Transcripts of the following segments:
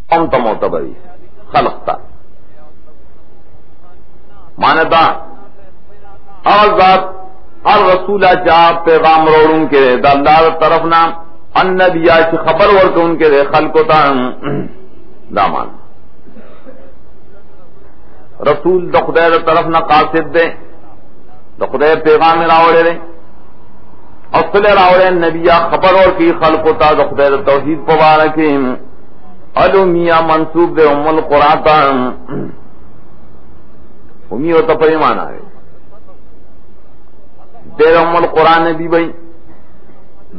قوم تا معتبری خلق تا مانتا ذات ہر رسولہ چاہ پیغام روڑوں کے دا اللہ طرف نام النبیہ چی خبر ورکو ان کے دے خلقو تا دامان رسول دا خدای دا طرف نا قاصد دے دا خدای پیغام راوڑے دے اصل راوڑے نبیہ خبر ورکی خلقو تا دا خدای دا توحید پبارکی علومیہ منصوب دے ام القرآن تا امیہ تا پریمان آئے دیر ام القرآن بھی بھئی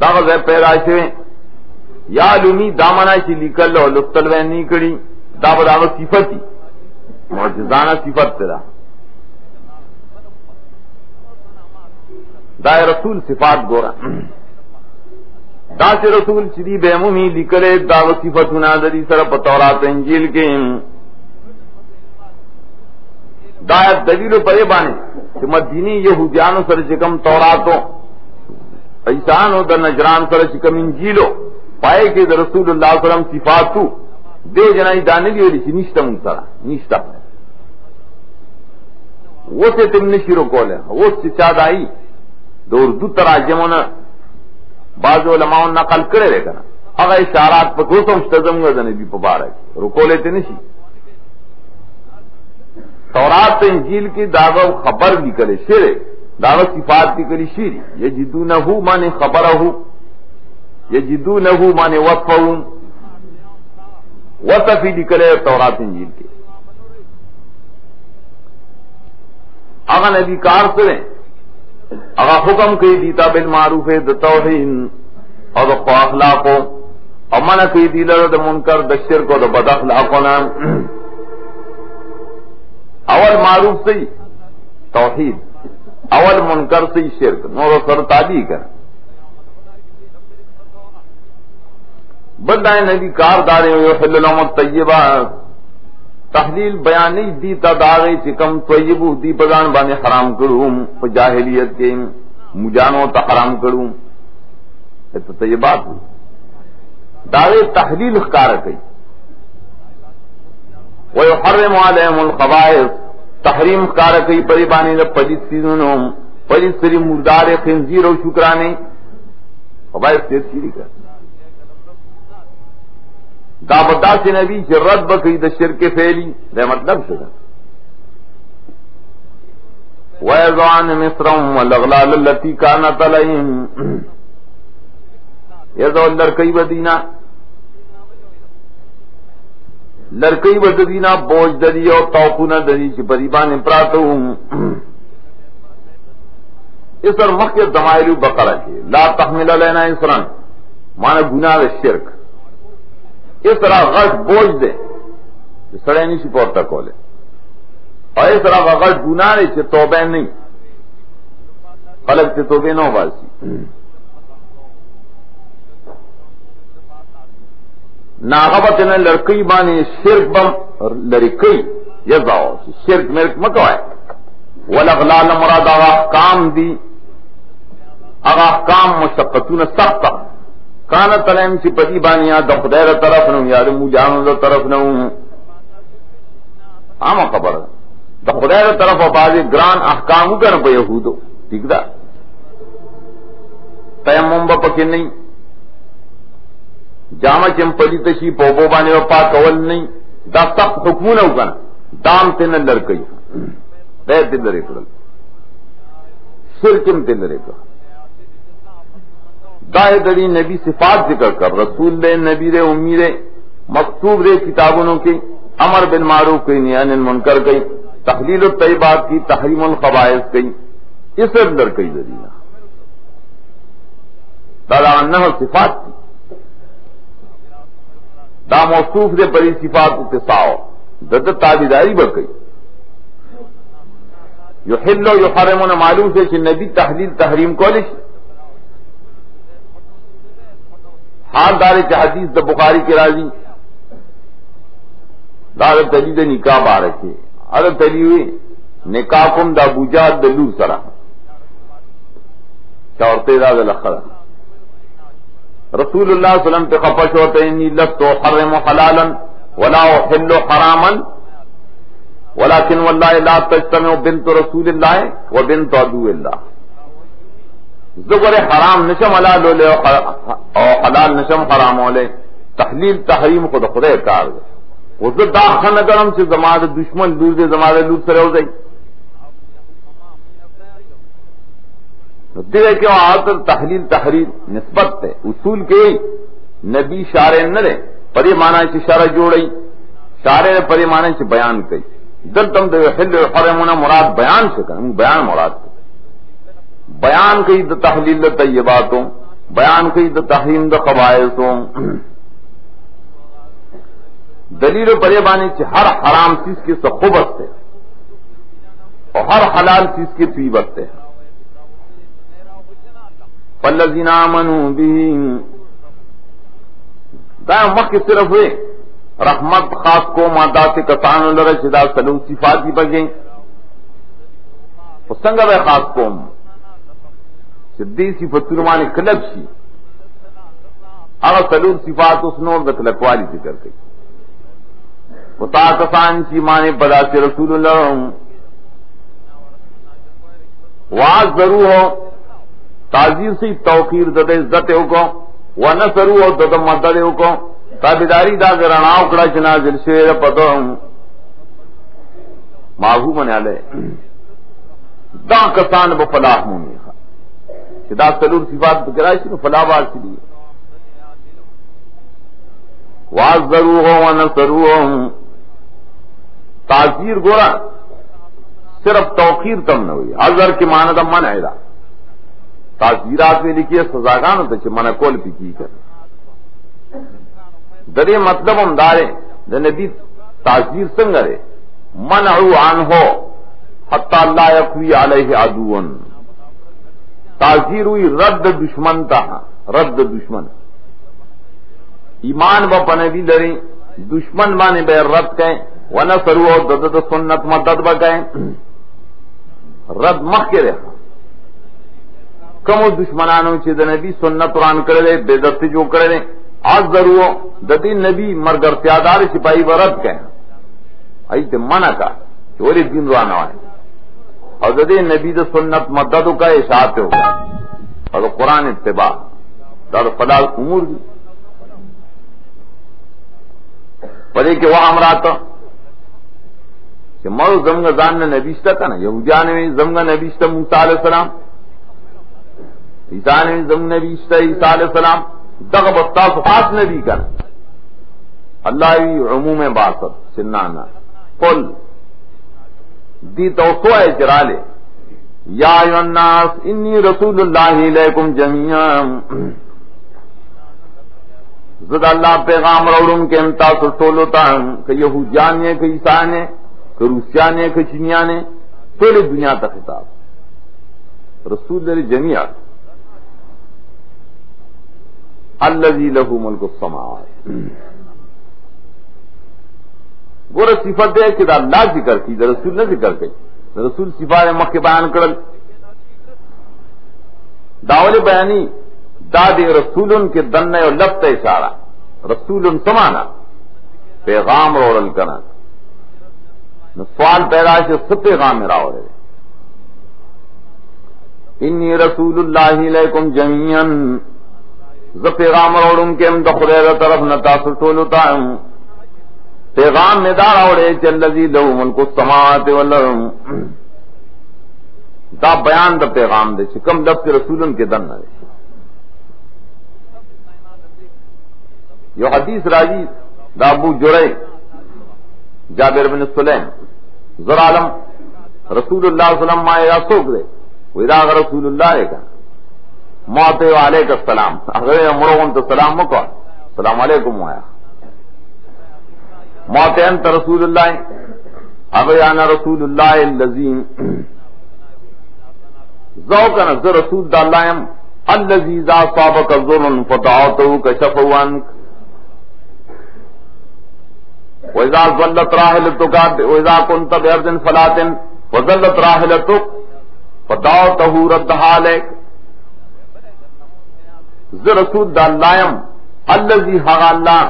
دا غزہ پیدا شوے یا علومی دامنا چی لکل و لفتلوین نہیں کری دا بدا صفتی معجزانہ صفت تیرا دا رسول صفات گورا دا سے رسول چری بیمومی لکلے دا صفتنا دری سر پتورات انجیل کے دا دلیل پرے بانے کہ مدینی یہودیانو سر چکم توراتو عیسانو دا نجران سر چکم انجیلو پائے کہ دا رسول اللہ صلی اللہ علیہ وسلم صفاتو دے جنائی دانلی ویلی چی نشتا منسرا نشتا وہ سے تم نشیرو کولے وہ سے چاد آئی دا اردو تراجمونا بعض علماء نقل کرے رہے کنا اگر اشارات پا کوسا مشتزم گا دا نبی پا بارک رکولے تے نشی تورات انجیل کی دعوی خبر بھی کرے شیر دعوی صفات بھی کری شیری یجدونہو مانے خبرہو یجدونہو مانے وصفہو وصفی بھی کرے تورات انجیل کے اگا نبی کار سریں اگا حکم کئی دیتا بالمعروف دا توحید اور دا اخلاقو اور منع کئی دیلر دا منکر دا شرک و دا بد اخلاقو نام اول معروف سے توحید اول منکر سے شرک نور و سر تابی کر بدائے نبی کار دارے ویحل لهم الطیبہ تحلیل بیانی دیتا داغے چکم طیبو دی پزان بانے حرام کروں جاہلیت کے مجانوں تا حرام کروں تو طیبات داغے تحلیل اخکار کئی وَيُحَرِّمُ عَلَيْهِمُ الْخَبَائِثَ تحریم کار کئی پری بانے دا پلیس چیزوں پلیس سری مردار خنزیر و شکرانے خبائث تیر چیری کر دا بدا سے نبی چی رد بکی دا شرک فیلی دا مطلب شدہ وَيَضْعَنِ مِصْرَهُمْ وَالْأَغْلَالَ الَّتِي كَانَتْ عَلَيْهِمْ یذو لڑکئی بدینہ لڑکئی بدینہ بوجھ دری اور توقونہ دری چی پریبان پراتو اس اور مخیط دمائلو بقرہ کے لا تحمل لینا اسران مانا گناہ شرک اس طرح غش بوجھ دے سڑے نہیں سی پورتا کولے اور اس طرح غش گناہ دے چی توبہ نہیں خلق چی توبہ نو باسی ناغبت نے لڑکی بانی شرک بم لڑکی یزاو شرک مرک مکوائے والاغلال مراد آغا احکام دی آغا احکام مشقتون سخت کانت علیم چی پتی بانیا دا خدیر طرف نو یاد موجانو دا طرف نو آما خبر دا خدیر طرف بازی گران احکامو کر پا یہودو ٹھیک دا تیمم با پکی نہیں جامع چمپلی تشی پوبو بانے و پاک اول نہیں دا سخت حکمون او کنا دام تین لڑکئی دیر تین لڑے کرل شرکم تین لڑے کرل دائے دری نبی صفات ذکر کر رسول دے نبی دے امی دے مکتوب دے کتابوں کی امر بالمعروف کی نہی عن المنکر کی تحلیل الطیبات کی تحریم الخبائث کی اس لڑکئی درینا دادا انہ صفات کی دا موصوف دے پری صفات اتساؤ دد تابیداری بکئی یحل و یحرمون معلوم سے کہ نبی تحلیل تحریم کولش حال دارے کہ حدیث دا بخاری کے راضی دار تجید نکاح بارکے ارے تلی ہوئی نکاح کم دا بوجاد دا لور سرا چورتے دا دا لخرا رسول اللہ صلی اللہ علیہ وسلم پہ خفش ہوتے انی لست و حرم حلالا ولا احل حراما ولكن والله لا تجتمع بنت رسول الله وبنت عدو الله. زبر حرام نشم حلال لے اور حلال نشم حرام لے. تحلیل تحریم خود خدای کار دے. وہ دا خن گرم سے زماد دشمن دور دے زماد لوٹ سره ہو گئی. دیکھے کہ آت تحلیل تحریر نسبت ہے اصول کے نبی شارع نہ رہے پری مانا سے شرع جوڑی شارع پری مانا سے بیان کئی دل تم دے حل حرمنا مراد بیان سے کریں بیان مراد کو بیان کئی دا تحلیل دا طیباتوں بیان کئی دا تحریم دا قبائصوں دلیل پری مانے سے ہر حرام چیز کی سخوبت ہے اور ہر حلال چیز کی طیبت ہے. فالذین آمنوا به دائم وقت صرف ہوئے رحمت خاص کو مادات کسان لرشدہ سلوک صفاتی بگیں سنگ بے خاص قوم دی صفت رمانی کلب شی اگر سلوک صفات اس نور دکلک والی ذکر گئی وطا کسان شی مانے بدا سے رسول اللہ واز ضرور ہو تعزیر سے توقیر دد عزت کو و نصرو او دد مدد کو تابیداری دا گرناو کڑا چنازل شیر پدو ماغو منیالے دا کسان بفلاح مونی کہ دا سلور صفات بکرائشی نو فلاح بارسی لیے وعزروه و نصروه تعزیر گورا صرف توقیر تم نہ ہوئی عذر کی معنی دا منع ہے تعزیرات میں لکھی ہے سزاگان ہوتا چھے منع کول پی کی کر درے مطلب ہم دارے دا نبی تعزیر سنگرے منعو عنہ حتی اللہ یقوی علیہ عدوان تعزیر ہوئی رد دشمن تا رد دشمن ایمان با پنوی لریں دشمن بانے بے رد کہیں ونصرو دد سنت مدد با کہیں رد مخ کے رہا کمو دشمنانو چی دا نبی سنت قرآن کرلے بے دستی جو کرلے آج ضرور ددی نبی مرگر سیادار سپاہی ورد کہیں ایتے منع کا چوری دین روانا ہوئے اور ددی نبی دا سنت مددو کا اشاعت ہوگا اور قرآن اتباع دا فلا امور دی پدے کہ وہ امراتا کہ مرو زمگا زاننا نبیشتا کا نا یہودیان میں زمگا نبیشتا موسیٰ علیہ السلام عیسیٰ نے زمگا نبیشتا عیسیٰ علیہ السلام دغا بستاس خاص نبی کا نا اللہ عموم باسط سنانا قل دی توسو ہے چرالے یا ایوہ الناس انی رسول اللہ علیکم جميعا زد اللہ پیغام روڑوں کے انتا سٹولوتا کہ یہودیان نے کہ عیسیٰ نے کہ روسیان نے کہ چینیان نے پہلے دنیا تک خطاب رسول اللہ جميعا الذی لہ ملک السماوات گورا صفت دے کہ دا اللہ ذکر کی دا رسول نہ ذکر کی دا رسول صفات مخ کے بیان کرل داول بیانی داد رسول کے دن اور لفظ اشارہ رسول سمانا پیغام روڑل کنا سوال پیدا سے سب پیغام میرا ہو رہے انی رسول اللہ علیکم جميعا ز پیغام روڑوں کے ہم دخل طرف نتاثر ٹولتا ہوں پیغام میں دار اوڑے چلذی لہو ملک السماوات والارض دا بیان دا پیغام دے کم لفظ رسولن کے دن نہ یہ حدیث راجی دا ابو جرے جابر بن سلیم ذرا عالم رسول اللہ صلی اللہ علیہ وسلم ما یا سوک دے ویدا رسول اللہ کا موت علیک السلام اگر امرون تو سلام مکو السلام علیکم وایا موت انت رسول اللہ اگر انا رسول اللہ الذی ذوقنا ذ رسول اللہ الذی ذا صابک الظلم فتعته كشفوا عنك وَإِذَا ظَلَّتْ رَاحِلَتُكَ وَإِذَا كُنْتَ بِأَرْضٍ فَلَاتٍ وَظَلَّتْ رَاحِلَتُكَ فَدَعَوْتَهُ رَدَّهَا عَلَيْكَ ذ رسول اللہ الذی حق اللہ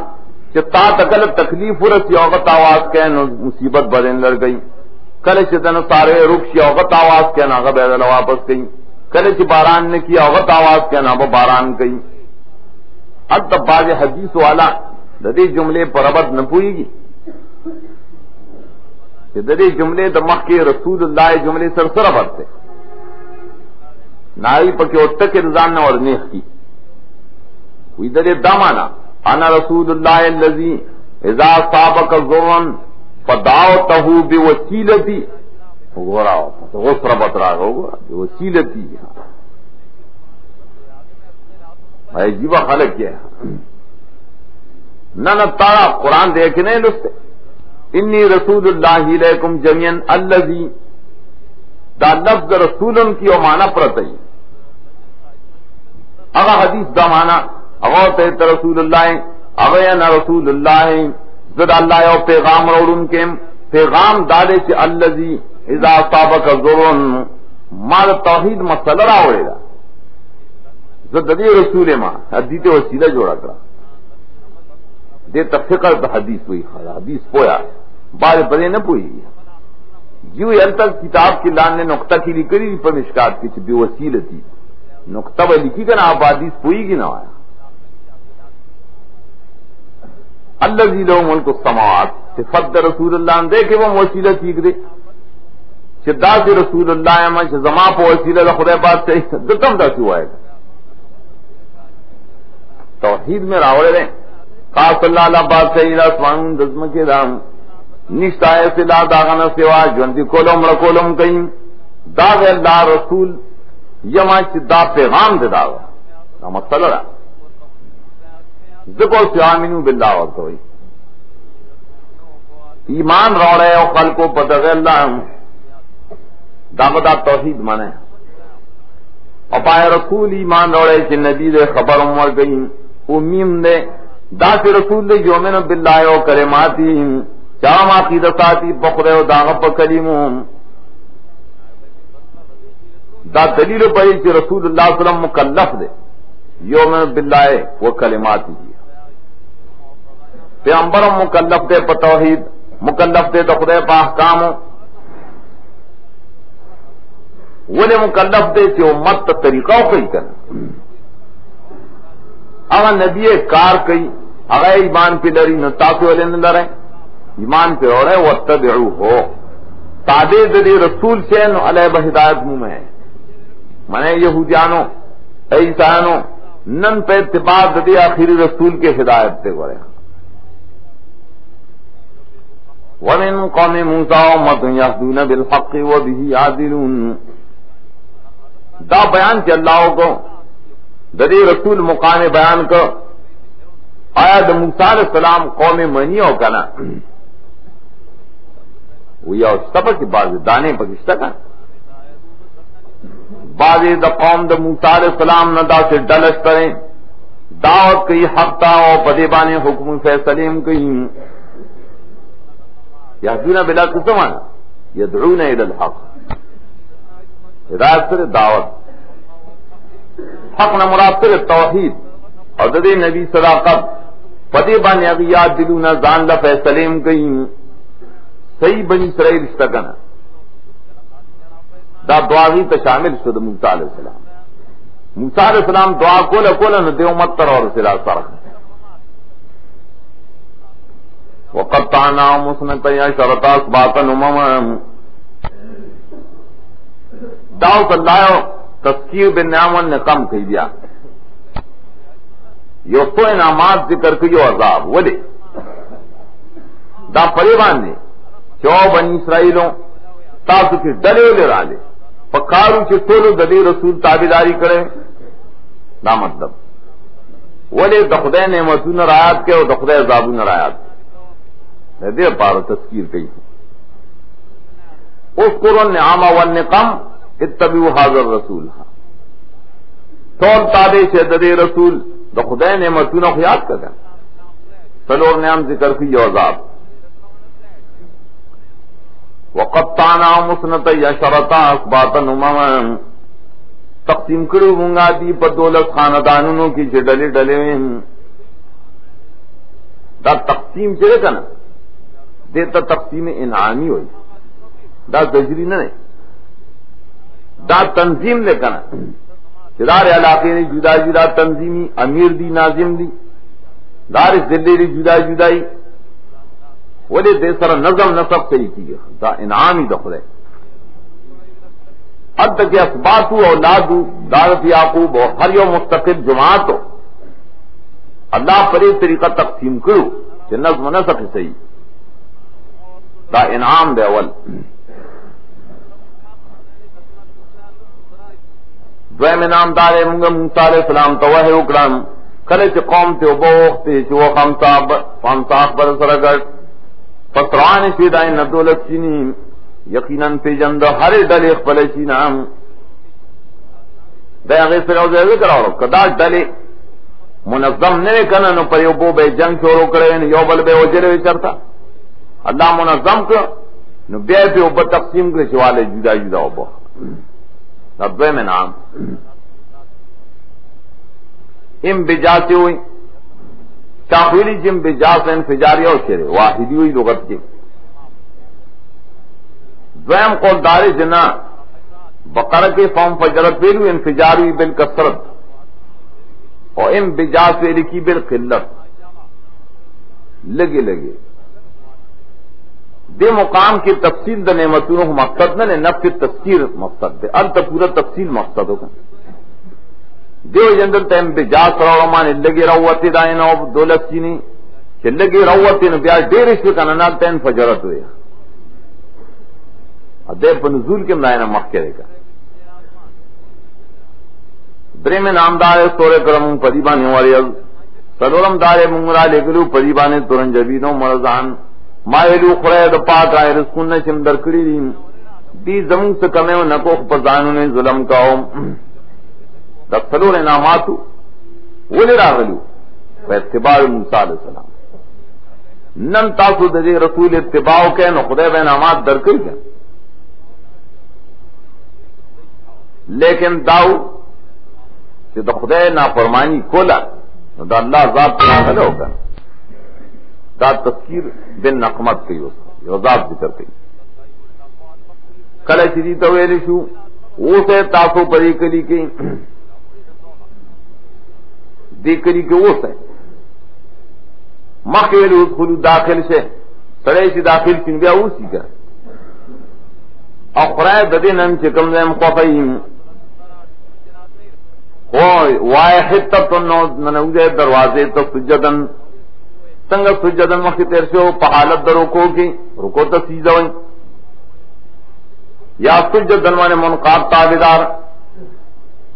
کہ تا تکل تکلیف ورسی اوغت آواز کہن مصیبت بدن لڑ گئی، کل چتن سارے رکشی اوغت آواز کہن آغا بیدل واپس گئی، کل چ باران نے کی اوغت آواز کہن آغا باران گئی. اب تب باز حدیث والا ددی جملے پر ربط نہ پوئی گی کہ ددی جملے دمخ کے رسول اللہ جملے سر سر ربط تھے ناری پکے اتک رضان نے اور نیخ کی کوئی ددے دامانا انا رسول اللہ الذی اذا صابک ضرن فدعوته بوسیلتی غورا تو غسر بطرا ہوگا بوسیلتی بھائی جیوا خلق کیا ہے نہ تارا قرآن دیکھنے لستے انی رسول اللہ علیکم جميعا الذی دا لفظ رسول کی و معنی پرتئی اگا حدیث دا معنی اغا تحت رسول اللہ اغینا رسول اللہ زد اللہ یو پیغام روڑن کے پیغام دادے چے الذی اذا صابک ضرن مال توحید مسئلہ راوڑے گا زد دی رسول ما حدیث وسیلہ جوڑا کرا دے تفکر دا حدیث ہوئی حدیث پویا بارے پدے نہ پوئی یوں تک کتاب کی لان نے نقطہ کی لکری پر مشکات کی بے وسیلتی نقطہ وہ لکھی گا نا آپ حدیث پوئی گی نہ آیا الذی لہ ملک السماوات صفت رسول اللہ دے کہ وہ وسیلہ ٹھیک دے شدا سے رسول اللہ میں زما پہ وسیلہ دا خدا بات سے دتم دا کیوں آئے گا توحید میں راوڑے رہے خاص اللہ علیہ بات سے اسمان دزم کے دام نشتا ایسے لا داغنا سوا جوندی کولم رکولم کہیں داغ اللہ رسول یما دا پیغام دے داغا دا مسئلہ رہا ذکر سیامینو باللہ وقت ہوئی ایمان روڑے او خلقو پتغ اللہ داغدا توحید مانے اور پائے رسول ایمان روڑے چی نبی دے خبر عمر گئی امیم دے دا سے رسول دے یومن باللہ و کرماتی چام عقیدتاتی بخرے و داغ پا کلیمون دا دلیل پڑی چی رسول اللہ صلی اللہ علیہ وسلم مکلف دے یومن باللہ و کلماتی پیغمبرم مکلف دے پا توحید مکلف دے دخدے پا احکام ولی مکلف دے چی امت تا طریقہ کئی کر اگر نبی کار کئی اگر ایمان پی لری نتاکی والے نلرے ایمان پہ ہو رہے واتبعو ہو تابع دلی رسول سے علیہ بہدایت منہ میں ہے منے یہودیانو عیسانو نن پہ اتباع دلی آخری رسول کے ہدایت تے گو رہے ومن قوم موسیٰ امت یهدون بالحق وبه یعدلون دا بیان کہ اللہ کو دلی رسول مقام بیان کو آیا دا موسیٰ علیہ السلام قوم منی ہو کنا ویا سبق کی بعض دانے پکشتہ کا بعض دا قوم دا موسیٰ علیہ السلام نہ دا سے ڈلش کریں دعوت کئی حق تا او پدیبان حکم فیصلیم کئی یہدون بلا قسمان یدعون الى الحق ہدایت سے دعوت حق نہ مراد سے توحید اور ددے نبی صداقت پدیبان اغیات دلونا زان لا فیصلیم کئی صحیح بنی اسرائیل رشتہ کنا دا دعاوی تا شامل شد موسیٰ علیہ السلام موسیٰ علیہ السلام دعا کولا کولا نہ دیو متر اور سلا سرخ وقطعنا مسنتی عشرتا اسباطا امما داو صلی تذکیر بالنعم والنقم کہی دیا یو تو انعامات ذکر کیو عذاب ولی دا پریبان نے چو بنی اسرائیلوں تاسو کی ڈلے لے رالے پکارو چی تولو دلی رسول تابداری کرے دا مطلب ولی دخدے نعمتون رایات کے اور دخدے عذابون رایات کے دیر پارو تذکیر کئی اذکروا النعم والنقم اتبعوا هذا الرسول تول تابع سے دلی رسول دخدے نعمتون خیات کرے سلور نعم ذکر کی عذاب وقطعنا مسنتی عشرتا اسباطا امما تقسیم کرو مونگا دی پر دولت خاندانونوں کی چھ ڈلے ڈلے دا تقسیم چلے کا نا دیتا تقسیم انعامی ہوئی دا زجری نہ دا تنظیم لے کا نا دار علاقے نے جدا جدا تنظیمی امیر دی ناظم دی دار ضلع دی جدا جدائی ولی دے سر نظم نصب کری کی دا انعامی دخل ہے اب تک اسبات اولاد دارت یعقوب ہر یو مستقل جماعت ہو اللہ پر ایک طریقہ تقسیم کرو کہ نظم نسق صحیح دا انعام دے اول دویم انعام دارے منگا موسیٰ علیہ السلام تو وحی اکرام کلے چھ قوم تے وبوختے چھ وہ خمساق برسر گرد فسران شیدائن ندولت چینیم یقیناً پی جند ہر ڈلے خپلے چینام دے اغیر سے روزے ذکر آرہو کدا ڈلے منظم نئے کنن پر یو بو بے جنگ شورو کرے یو بل بے وجلے چرتا اللہ منظم کر نو بے پہ اوپر تقسیم کرے چوالے جدا جدا ہو بو ربے میں نام ام بجاتے ہوئی چاخویلی جم بجاس انفجاری اور شرے واحدی ہوئی لغت کے دویم قول دارے جنا بقرہ کے فوم فجرت ویلو انفجار ہوئی بالکثرت اور ام بجاس ویلی کی بالقلت لگے لگے دے مقام کی تفصیل دا نعمتوں مقصد نہ نفس تذکیر مقصد دے ال پورا تفصیل مقصد ہوگا دیو جندر تیم بجاس رومان لگے روتی دائن او دولت چینی کہ لگے روتی نو بیا دیر اس کا نال تین فجرت ہوئے دے پنزول کے مدائن مخ کرے گا درے میں نامدار سورہ کرم پریبانی والی سلورم دار منگرا لگلو پریبانی ترنجبینو مرزان مایلو خرید پاک آئے رسکن نشم درکڑی دیم دی زمون سے کمیو نکوخ پزانو نے ظلم کاؤ دا سلور انعاماتو ولی راغلو و اتباع موسیٰ علیہ السلام نن تاسو دے رسول اتباعو کے نو خدای بے انعامات درکڑی گا لیکن داو کہ دا خدای نافرمانی کولا دا اللہ ذات پر آگلے ہوگا دا تذکیر بن نقمت کی اس کا ذات ذکر کی کل چیزی تویلی شو وہ سے تاسو پری کلی کی دی کلی کی وہ سے مخیلی اس خلو داخل سے سڑے سی داخل چن گیا اسی کا اخرائے ددین ہم چکم دیم خوفیم واحد تب ننوزے دروازے تو سجدن سنگ سجدن وقت تیر سے ہو پہالت در رکو کی رکو تو سیدھا ہوئی یا سجدن مانے منقاد تابدار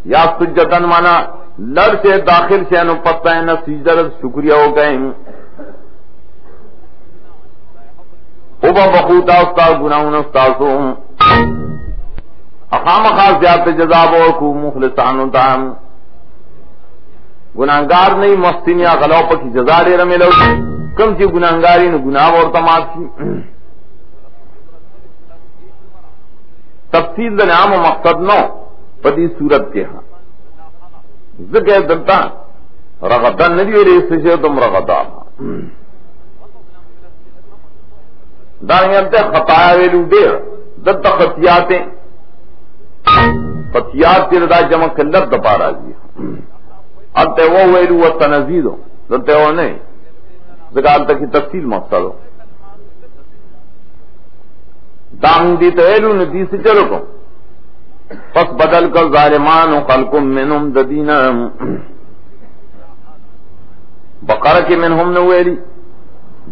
یا سجدن مانا لڑ سے داخل سے انو پتہ ہے نہ سیدھا شکریہ ہو گئے اوبا بخوتا استاذ گناہون استاذوں اخام خاص زیادت جزاب اور کو مخلصان تام گناہگار نہیں مستین یا غلاو پر کی جزا دے رہے لو کم چی گناہگاری نے گناہ اور تمام کی تفصیل دا نام و مقصد نو پدی صورت کے ہاں ذکر دلتا رغدن ندی ویلے اس سے تم رغدا دانیانتے خطایا ویلو دیر دلتا خطیاتیں خطیات تیر دا جمع کلت دپا راجی التے وہ ویلو و تنزید ہو دلتے وہ نہیں ذکر تک کی تفصیل مقصد ہو دام دی تو ایلو ندی سے چلو کو پس بدل کر ظالمان و خلقم منہم ددینا بقرہ کی منہم نے ویلی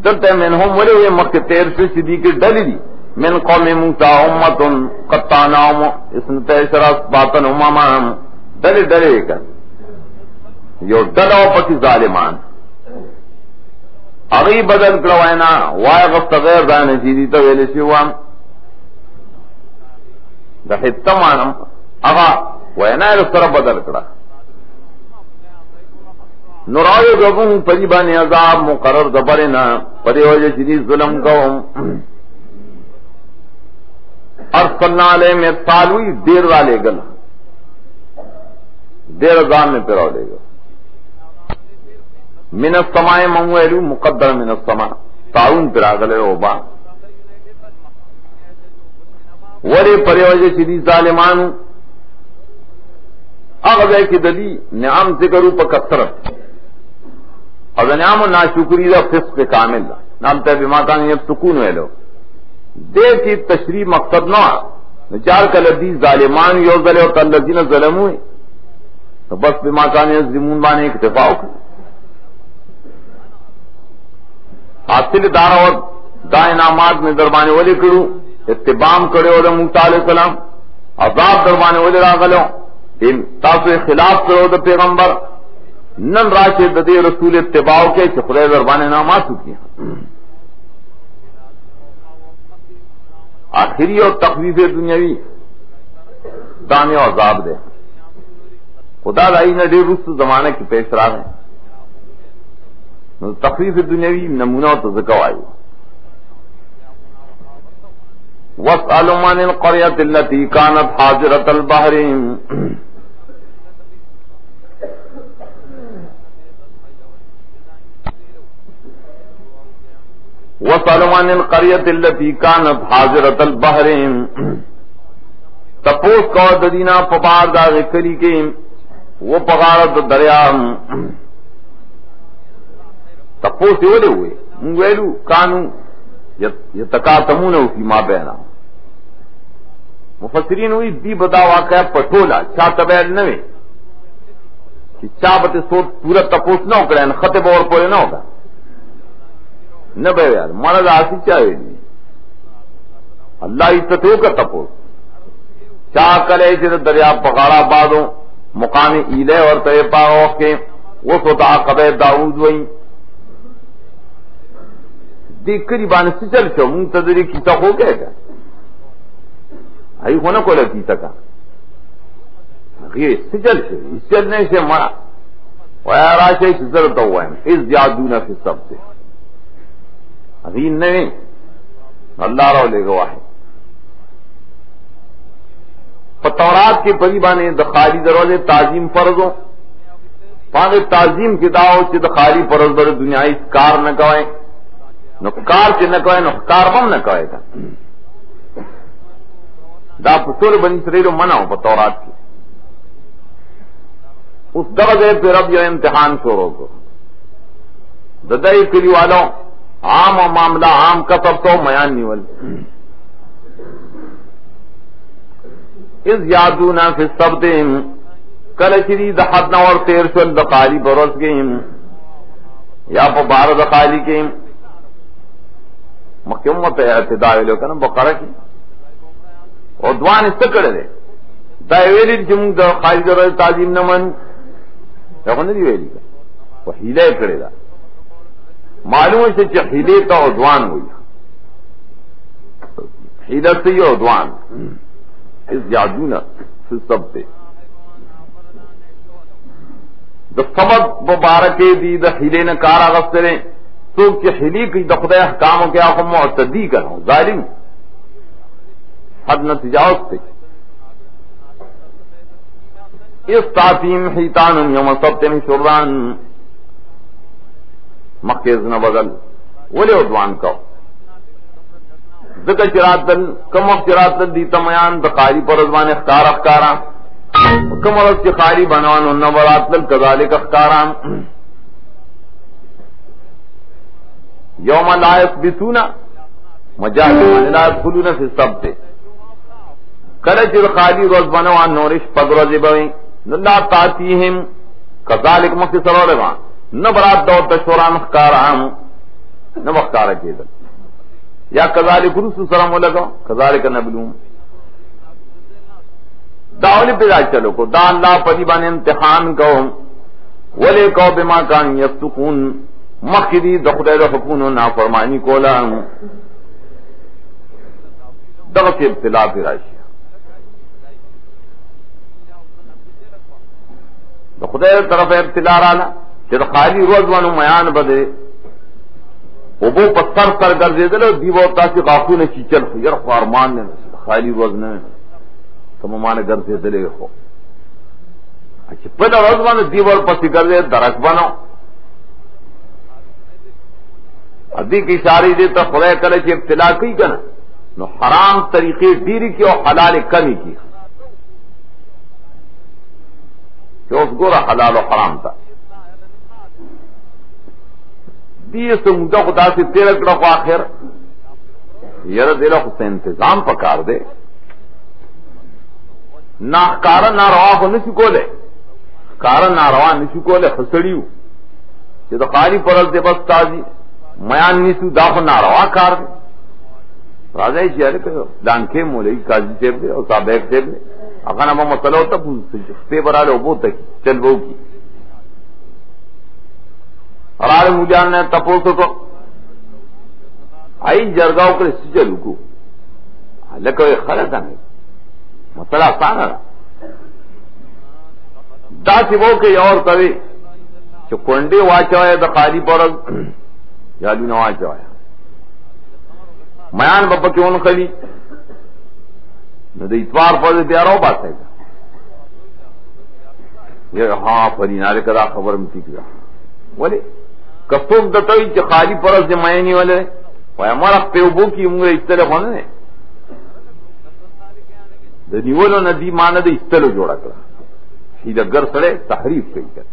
دلتے منہم ولی ہوئے مکہ تیر سے سیدھی کی ڈلی دی من قوم موسیٰ امتن قطاناؤم اسنتے شرس باطن امامان ڈلے ڈلے کر یو ڈلو پکی ظالمان اغی بدل کروائنا وائے غفت غیر دانے چیزی تو ویلے شیوان دا حتمانم اغا وائنا رسر بدل کرا نرائی گبوں پریبانی عذاب مقرر دبرنا پدے وجہ چیزی ظلم کوم ارسلنا علیہ میں تالوی دیر والے گل دیر ازام میں پیرو لے گا من السماء منویلو مقدر من السماء تعاون پر آگلے اوبا وری پریوجے چیدی ظالمانو اغزے کی دلی نعم ذکرو پا کثرت اور نعم و ناشکری دا فسق کامل دا نام تے بما کان یفسقون ویلو دے کی تشریح مقصد نہ چار کلدی ظالمان یوزلے اور الذین ظلموا تو بس بما کان یظلمون بانے اکتفا ہو حاصل دار اور دا انعامات میں دربانے والے کرو اتبام کرے اور موسی علیہ السلام عذاب دربانے والے راغلو ان تاسو خلاف کرو دا پیغمبر نن راشد دے رسول اتباع کے خدای دربانے انعامات کی آخری اور تخفیف دنیاوی دانے اور عذاب دے خدا لائی نے ڈیر رست زمانے کی پیش راہ ہے تخفیف دنیاوی نمونہ تو ذکر آئی وَاسْأَلُوا عَنِ الْقَرْيَةِ الَّتِي كَانَتْ حَاضِرَةَ الْبَحْرِ وَاسْأَلُوا عَنِ الْقَرْيَةِ الَّتِي كَانَتْ حَاضِرَةَ الْبَحْرِ تپوس کو ددینا پبار دا غکری کے وہ پغارت دریا تپوس یولے ہوئے منگویلو کانو یتکاتمون فیما بینا مفسرین ہوئی دی بدا واقعہ پٹولا چا تبیر نوے کہ چا بتے سوٹ پورا تپوس نہ کرے خطب اور پورے نہ ہوگا نہ بے یار مرض آسی چاہے نہیں اللہ عزتوں کا تپوس چا کرے جن دریا پکاڑا بادوں مقامی ایلے اور طے پاؤ کے وہ سوتا قبر داؤد وئی دیکھ کری بانے سچل شو منتظری کیتا ہو گئے گا آئی ہونا کو لگی تکا یہ سچل شو اس چلنے سے مرا ویاراشے سزرتا ہوا ہے اس زیادون فی سب سے اغین نہیں اللہ رو لے گوا ہے پتورات کے پریبانے دخالی دروازے تعظیم فرضوں پانے تعظیم کی دعو سے دخالی فرض در دنیا اس کار نہ کوئے نقار سے نہ کوئے نقار بم نہ کوئے گا دا پسول بنی اسرائیل منع ہو پتورات کی اس درجے پہ رب یہ امتحان شروع کو ددائی کلی والوں عام و معاملہ عام کا سب تو میان نیول اس یادونا فی السبت کلچری دحد نور تیر شل دخالی برس گئیم یا پا بار دخالی گئیم مکمت اعتدائی لو کنا بقرہ کی اور دوان استکڑے دے دائیویلی جمع دخالی در تعظیم نمن یا کو نہیں ویلی کا وہ حیلے کرے دا معلوم ہے کہ حیلے کا عدوان ہوئی حیلت سے یہ عدوان اس یادونا فی سب سے دا سبب مبارکے دی دا حیلے نے کارا غسترے تو کہ حیلی کی دا خدا احکام کے آخر معتدی کروں ظالم حد نہ تجاوز سے اس تعظیم حیتان یوم سبت میں شران مخیز نہ بدل ولی عدوان کو ذکر چراتن کم وقت چراتن دیتا میان دقاری پر ازمان اخکار اخکارا کم وقت چخاری بنوان انہ براتل کذالک اخکارا یوم لا یثبتونا مجاہدون لا یدخلون فی السبت کلچ خالی روز بنوان نورش پد روز بوئی لا تاتیہم کذالک مخی سرور وان نہ برات دور تشوران اخکارا نہ اخکارا کیدل یا کذالک رسول سلام لگا کذالک نبلوم داولی پیدا چلو کو دا اللہ پریبان امتحان کو ولی کو بما کان یفتقون مخدی دخل حکون و نافرمانی کولا دغت ابتلا پیراشی خدای طرف ابتلا رانا کہ خالی روز وانو میان بدے وہ بو پتھر سر کر دے دے دیو تاکہ قافو نے چیچل خیر خارمان نے خالی روز نے تم مانے گھر سے دلے ہو اچھا پہلا روز وانو دیو پسی کر دے درک بنو ندی کی اشاری دے تو خدای کرے چې ابتلا کوي کنه نو حرام طریقے ډیری کی او حلال کمی کی چې اوس ګوره حلال او حرام تا دې څنګه خدا سے تیر کړه خو اخر یره دې له خو انتظام پکار دے نہ کارن ناروا خو نشي کوله کارن ناروا نشي کوله خسړیو چې د خالی پرل دې بس تازي میان نیسو دا خو ناروا کار دی راځي چې هغه دانکې مولوی قاضي صاحب دی او صاحب صاحب دی هغه نامه مسله او ته په براله وبو ته چل وو کی راړ مجان نے تپوسو کو آئی جرگاو پر چلو کو لکه خلک نه مسله آسان ده دا چې وو کې اور کوي چې کونډي واچوي د خالی پرل یادو نہ واچوي میان بپا کیوں خلی نہ اتوار پر پیارو بات ہے یہ ہاں پری نارے کرا خبر میں ٹھیک رہا بولے کستوم دتوئی کہ خالی پرس سے میانی والے ہمارا پیوبو کی عمر اس طرح ہونے نے نیولو ندی ماند اس طرح جوڑا کرا سیدھا گر سڑے تحریف کئی کر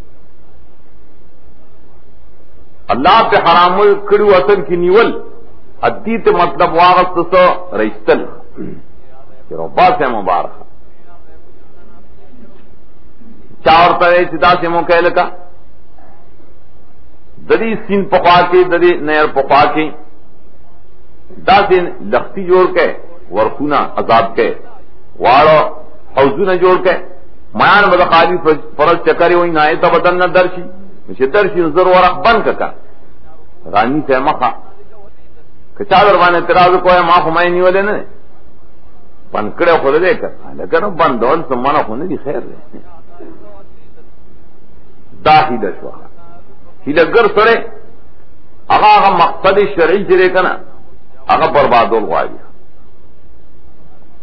اللہ پہ حرام کرو اثر کی نیول ادیت مطلب واغست سو رئیستل ربا سے مبارک چاورتا ہے سدا سے موقع لگا دری سین پخوا کے دری نیر پخوا کے دا سین لختی جوڑ کے ورخونا عذاب کے واڑو حوضو نہ جوڑ کے میان بدا خالی فرض چکرے ہوئی نائے تا بدن نہ درشی مجھے درشی نظر ورق بند کا رانی سے مخا کچا دربان اعتراض کو ہے ماں ہمائے نہیں والے نے پنکڑے خود دے کر لیکن بندول سمانا ہونے دی خیر رہے دا ہی دشوا ہی لگر سڑے اگا اگا مقصد شرعی چرے کنا اگا بربادول غوائی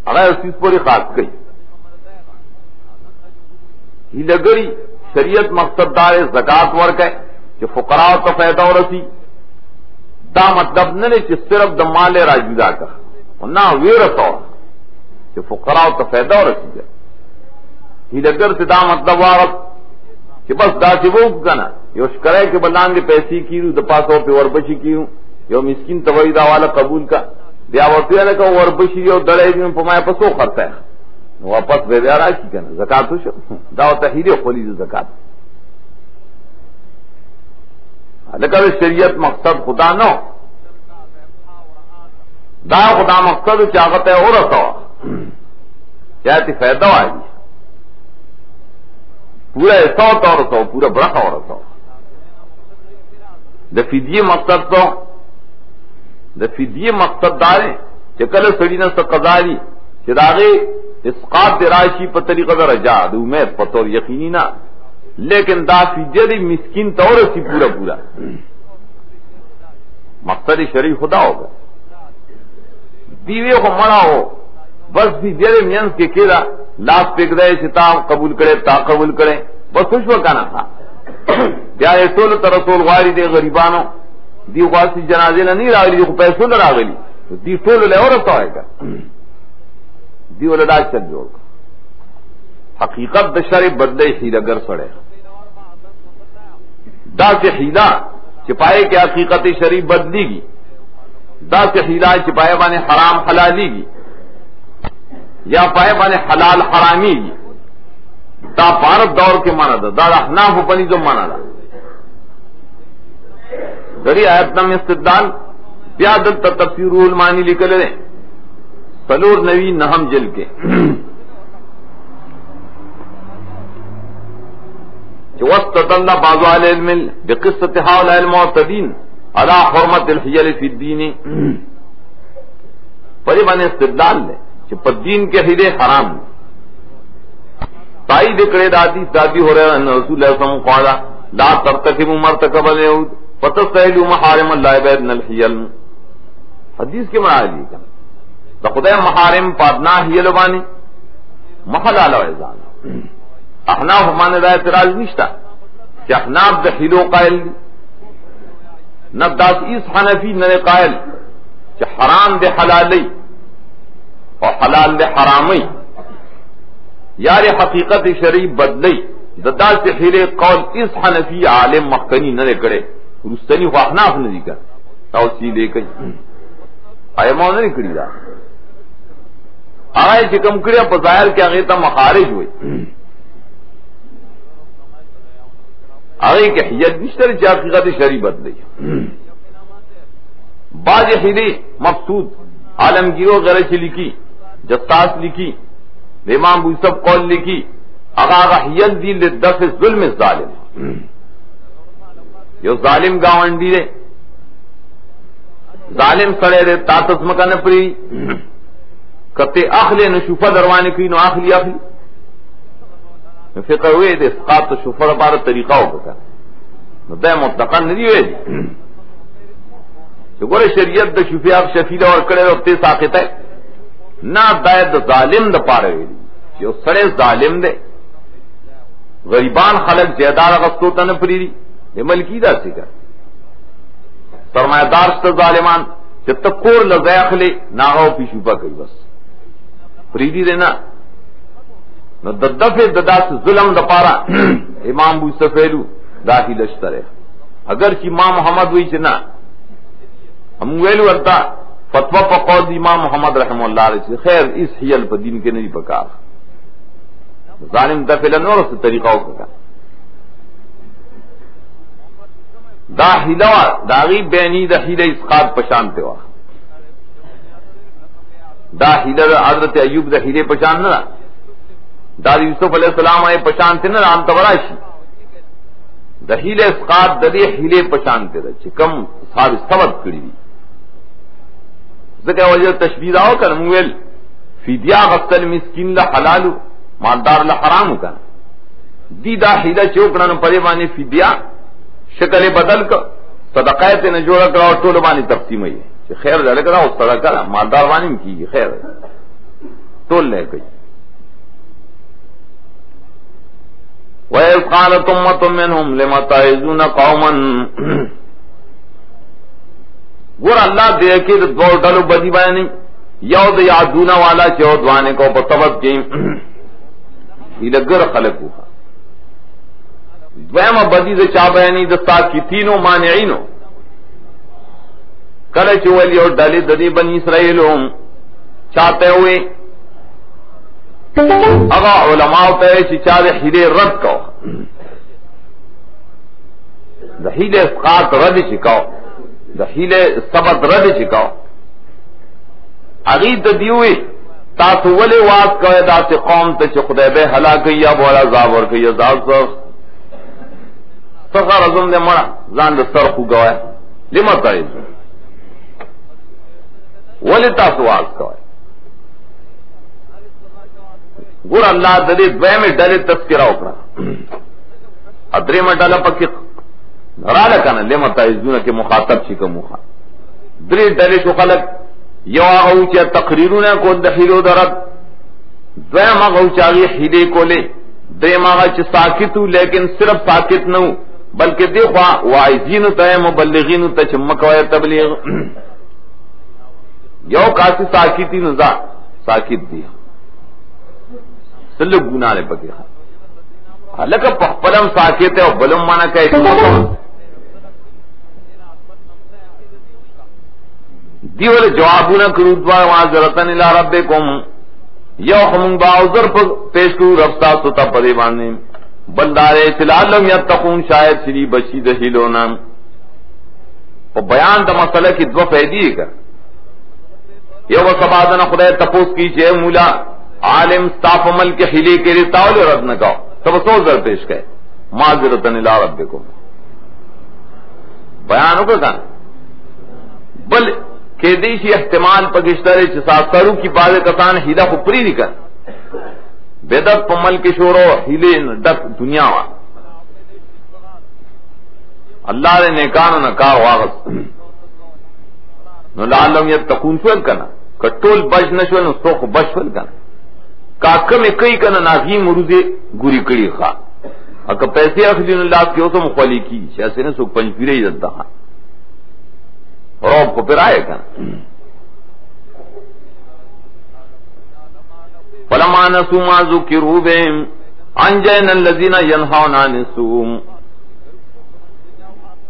اگا اس چیز پر خاص کئی ہی لگری شریعت مقصد دار زکات ورک ہے کہ فقراء تو فائدہ اور رسی دا مطلب نہ کہ صرف د مال راجدا کا نہ ویرتا کہ فقراء تو فائدہ اور رسی ہے ہی لگر سے دا مطلب وارت کہ بس دا چې وو کنه یو شکرای کې بلان دې پیسې کیو د پاسو په وربشي کیو یو مسکین توي دا والا قبول کا بیا ورته نه کو وربشي یو دړې په ما پسو خرڅه واپس به بیا راشي کنه زکات وشو دا تحریر خلی زکات لکه شریعت مقصد خدا نو دا خدا مقصد چاغت ہے اور رسوا چاہتی فائدہ آئی پورا ایسا ہوتا اور رسو پورا برخا اور رسو دفیدیے مقصد تو دفیدیے مقصد دارے چکل سڑی نہ قضاری چراغے اسقاط راشی پر طریقہ رجا امید پتور یقینی نہ لیکن دا فیدیہ دی مسکین طور سی پورا پورا مقصد شرعی خدا ہوگا دیوے کو مڑا ہو بس فیدیہ دی مینس کے کیدا لاس پک رہے ستا قبول کرے تا قبول کرے بس خوش وکانا تھا بیا رسول ترسول غاری دے غریبانو دی غاسی جنازے نہ نہیں راغلی دی پیسوں نہ راغلی دی ټول له اورتا ہے کا دی ولدا چل جوړ حقیقت د شرع بدلے ہیلگر سڑے دا سے ہیلا چپائے کے حقیقت شرع بدلی گی دا سے ہیلا چپائے بانے حرام حلالی گی یا پائے بانے حلال حرامی گی دا بھارت دور کے مانا دا دا احناف پنی جو مانا دا دری آیت نام استدلال بیادت تفسیر المانی لکھ لے سلور نوی نہم جل کے واستدل بعض اهل العلم بقصه هؤلاء المعتدين على حرمه الحيل في الدين پری باندې استدلال ہے کہ په دین کې حیلے حرام تائید کړه دادی ہو رہا ہے رسول اللہ صلی اللہ علیہ وسلم قال لا ترتكبوا مرتكب اليهود فتستحلوا محارم الله بين الحيل حدیث کے معنی ہے دا خدای محارم پادنا حیل باندې محلال او اذان احناف مانے دا اعتراض نشتا کہ احناف دا حیلو قائل دی نہ داس اس حنفی نہ قائل کہ حرام دے حلالی اور حلال دے حرامی یار حقیقت شرعی بدلی ددا سے حیرے قول اس حنفی عالم مخکنی نہ کرے رستنی واخناف نہیں کر توسی لے کے ایمو نہیں کری دا آئے چکم کرے پظاہر کے آگے تا مخارج ہوئے آگے کہ حیت نشتر چی حقیقت شرعی بدلی بعض حیرے مقصود عالمگیروں غیر سے لکھی جتاس لکھی امام ابو یوسف قول لکھی اغا حیت دی لدفع ظلم ظالم یہ ظالم گاونڈی رے ظالم سڑے رے تاتس مکہ نپری کتے اخلے نو شفا دروانے کی نو اخلی فقہ ہوئے دے اسقاط تو شفا بارہ طریقہ ہو گا نو دے مطلقا نہیں ہوئے دی گورے شریعت دا شفیاب شفیلہ اور کڑے وقتے ساقت ہے نہ دائد دا ظالم دا پارے ہوئے دی جو سڑے ظالم دے غریبان خلق جیدار غصو تا نپری دی یہ ملکی دا سکر سرمایہ دار شتا ظالمان چھ تکور لزیخ لے ناغاو پی شوپا کئی بس پریدی دینا نو ددفع ددا سے ظلم دا پارا امام ابو سفیلو داخی لشتر ہے اگر چی امام محمد ہوئی چنا ہم ویلو ارتا فتوہ پا قول امام محمد رحمہ اللہ علیہ خیر اس حیل پا دین کے نہیں پکار ظالم دفع نور سے طریقہ ہوگا دا حیلوہ داغی بینی دا حیل اسقاط پشانتے ہوا دا حیل حضرت ایوب دا حیل پشان نہ دا یوسف علیہ السلام آئے پشانتے نہ رام توراشی دا حیل اسقاط دا دی حیل پشانتے دا چکم صاحب سبت کری دی ذکر وجہ تشبیہ آو کر مویل فیدیا غسل مسکین لحلالو مالدار لحرام کر دی دا حیلہ چوکران پریبانی فیدیا شکل بدل کر صدقائت نے جوڑا کرا اور ٹول بانی تقسیم ہے خیر ڈالے کرا اس طرح کرا مالدار بانی کی خیر ٹول لے گئی وَإِذْ قَالَتْ أُمَّةٌ مِّنْهُمْ لِمَ تَعِظُونَ قَوْمًا گر اللہ دے کے دو ڈلو بدی بیانی یود یادونا والا چودوانے کو بسبب کی لگر خلق ہوا دویم بدی دے چا بیانی دستا کی تینوں مانعینوں کل چولی اور ڈلی ددی بنی اسرائیلوں چاہتے ہوئے اگا علماء تے چاہتے ہیرے رد کو دا ہیلے اسقاط رد چکاؤ دا ہیلے سبت رد چکاؤ اغید دیوئی تاسو ولی واس کوئے دا سے قوم تے چھ خدای بے حلا کئی اب والا زابر کئی ازاد سخر ازم دے مرا زان دا سر خو گوئے لما تائز ولی تاسو واس کوئے گر اللہ دلی دوئے میں ڈلے تذکرہ اکڑا ادری میں ڈالا پکی را لکانا لما تائزون کے مخاطب چکا مخا دری ڈلے شو خلق یو آغاو چا تقریرون کو دخیلو درد دویم آغاو چاگی حیلے کو لے دریم آغا چا ساکتو لیکن صرف ساکت نو بلکہ دیکھوا وائزین تا ہے مبلغین تا چمکوائے تبلیغ یو کاسی ساکتی نزا ساکت دیا سلو گناہ نے پکے حالکہ پخپلم ساکت ہے اور بلم مانا کہے دیول جوابونا کرودوا معذرتن الى ربکم یو خمون باوزر پیش کرو رفتا ستا پدے باندے بلدارے چلالم یتقون شاید سری بشی دہیلونا اور بیان دا مسئلہ کی دو فیدی کر یو سبادنا خدا تپوس کی چھے مولا عالم ستاف عمل کے حیلے کے لئے تاول رد نکاو تب سوزر پیش کہے معذرتن الى ربکم بیانو کا کہاں بل کہ دیشی احتمال پکشترے چسا سرو کی بازے کسان ہیلا خپری نکن بیدت پمل کے شورو ہیلے ڈک دنیا وا اللہ نے نیکانو نکار واغس نو لعلم یتقون شول کنا کٹول بج نشول نو سوخ بج شول کنا کاکم اکی کنا ناغی مروزے گوری کڑی خواہ اکا پیسے اخلین اللہ کے اسم خوالی کی شیسے نے سوک پنج پیرے عزت دہا روب کو پھر آئے گا. فلما نسوا ما ذکروا به انجینا الذین ینهون عن السوء.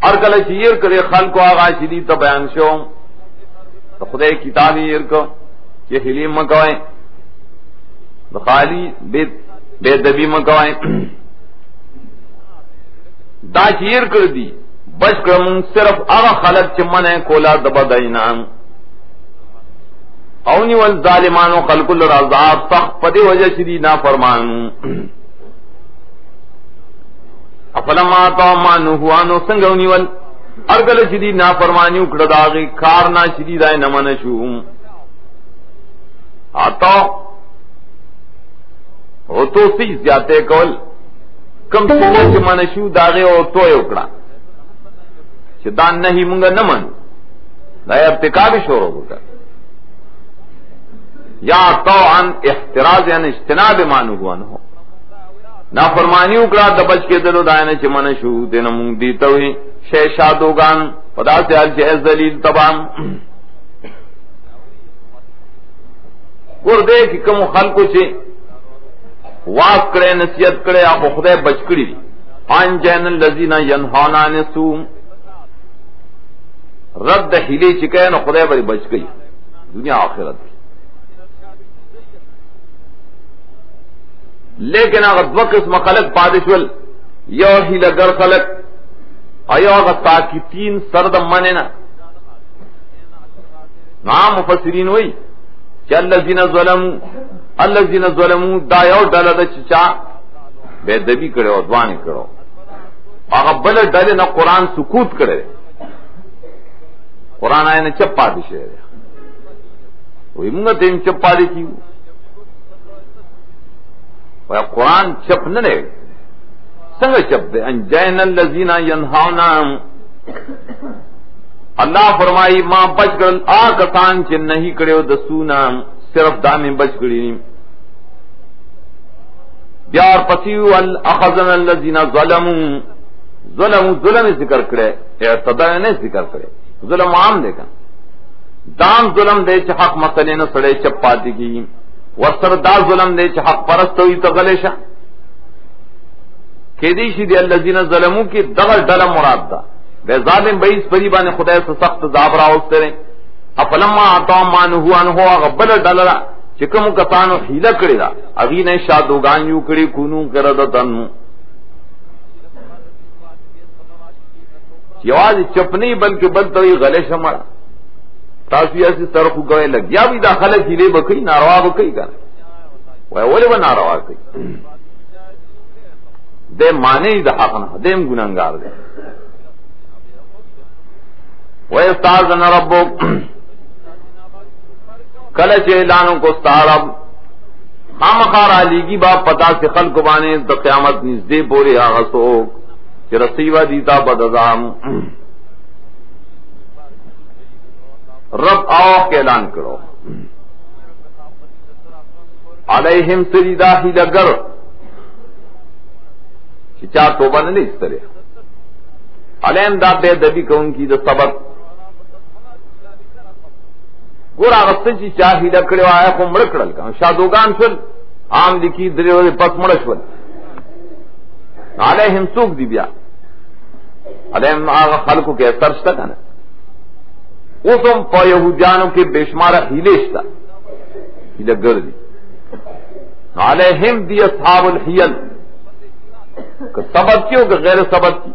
اور کله چې ير کړي خلکو هغه چې دي ته بیان شو ته خدای کتاب یې ورکو چې حلیم مکوای د خالی بے دبی مکوای دا چې ير کړ دي بچ کړم صرف هغه خلک چې منه کولا د بداینام او نیول ظالمانو خلق الرعذاب سخت پدی وجہ شدی نافرمانو. افلما تا مانوانو سنگو نیول ارگل شدی نافرمانیو کرداغی کارنا شدی دائی نمانشو آتا او تو سی زیادے کول کم سنگو چی منشو داغی او توی اکڑا چی دان نہیں منگا نمن دائی ارتکابی شورو بکر یا طوعاً احتراز یعنی اجتناب مانوان ہو نافرمانی اکڑا دبچ کے دلو دائنے چی منشو دینا مونگ دیتوی شے شادوگان پدا سے حال چی ذلیل تبام گردے کی کم خلقو چی واس کرے نصیحت کرے آخو خدای بچ کری دی انجین الذین ینہون عن السوء رد حیلی چکے نو خدای بری بچ گئی دنیا آخرت کی. لیکن اگر دو قسم خلق پادشول یو ہی لگر خلق ایو اگر تاکی تین سرد مننا نام مفسرین ہوئی کہ الذین ظلموا دا یو ڈالا دا چچا بے دبی کرے اور دوانی کرو اگر بل ڈالے نہ قرآن سکوت کرے قرآن آئے نے چپ پادش ہے وہی منگا تیم چپ پادی کی قرآن چپ نہ رہے سنگ چپ دے انجین الذین ینہون اللہ فرمائی ماں بچ کر آ کسان چ نہیں کرے دسونا صرف دامے بچ کری بیار پسیو الاخذن الذین ظلموا ظلم ذکر کرے اعتداء نے ذکر کرے ظلم عام دے گا دام ظلم دے چ حق مسئلے نہ سڑے چپ پاتی کی وسردار ظلم دے چ حق پرست ہوئی تو غلیشا کیدیشی دی الذین ظلموا کی دغل ڈل مراد دا بے ظالم بیس پریبا نے خدا سے سخت عذاب راوستے رہے. افلما آتا مانوان ہو غبل ڈلرا چکم کسانو حیلہ کڑی دا اغین شادوگان یو کڑی کونو کردتن یواز چپنی بلکہ بلتوی غلیشا مرا تاسو ایسی سرخو کوئے لگ یا بھی دا خلق ہیلے بکئی ناروا بکئی کر وولے با ناروا کئی دے مانے دا حقنا دیم گناہگار دے وَيَسْتَعْذَنَ رَبُّكَ کلچ اعلانوں کو ستارب خامخار علیگی با پتا سے خلق بانے دا قیامت نزدے پورے آغسوک کہ رسیوہ دیتا بدازام رب آؤ کے اعلان کرو علیہم سریدہ ہی لگر چاہ توبہ نے اس طرح علیم دا بے دبی کون کی دا صبر گورا غصن چی چاہی لکڑے آیا کو مڑکڑل کا شادوگان شل عام لکی دریوری پس مڑشول علیہم سوک دی بیا علیم آغا خلقو کے سرشتا کنا اسم پا یہودیانوں کے بیشمارہ ہیلیشتا ہیلگر دی علیہم دی اصحاب الحیل کہ سبب کی ہو کہ غیر سبب کی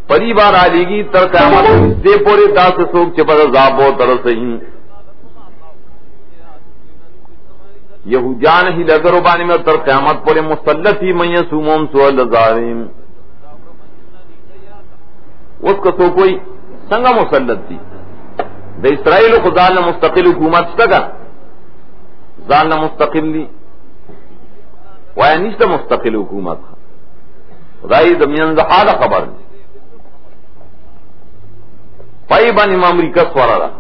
پری بار آلے گی تر قیامت دے پورے دا سے سوک چپر عذاب و ترسہین یہودیان ہی لگر بانی میں تر قیامت پورے مسلطی من یسومون سوال ظالم اس کا سو کوئی سنگا مسلط تھی دا اسرائیل کو ظالم مستقل حکومت شتگا ظالم مستقل لی وایا نیشتا مستقل حکومت خدای دمین زحادہ خبر دی پائی بانی امریکہ سوارا رہا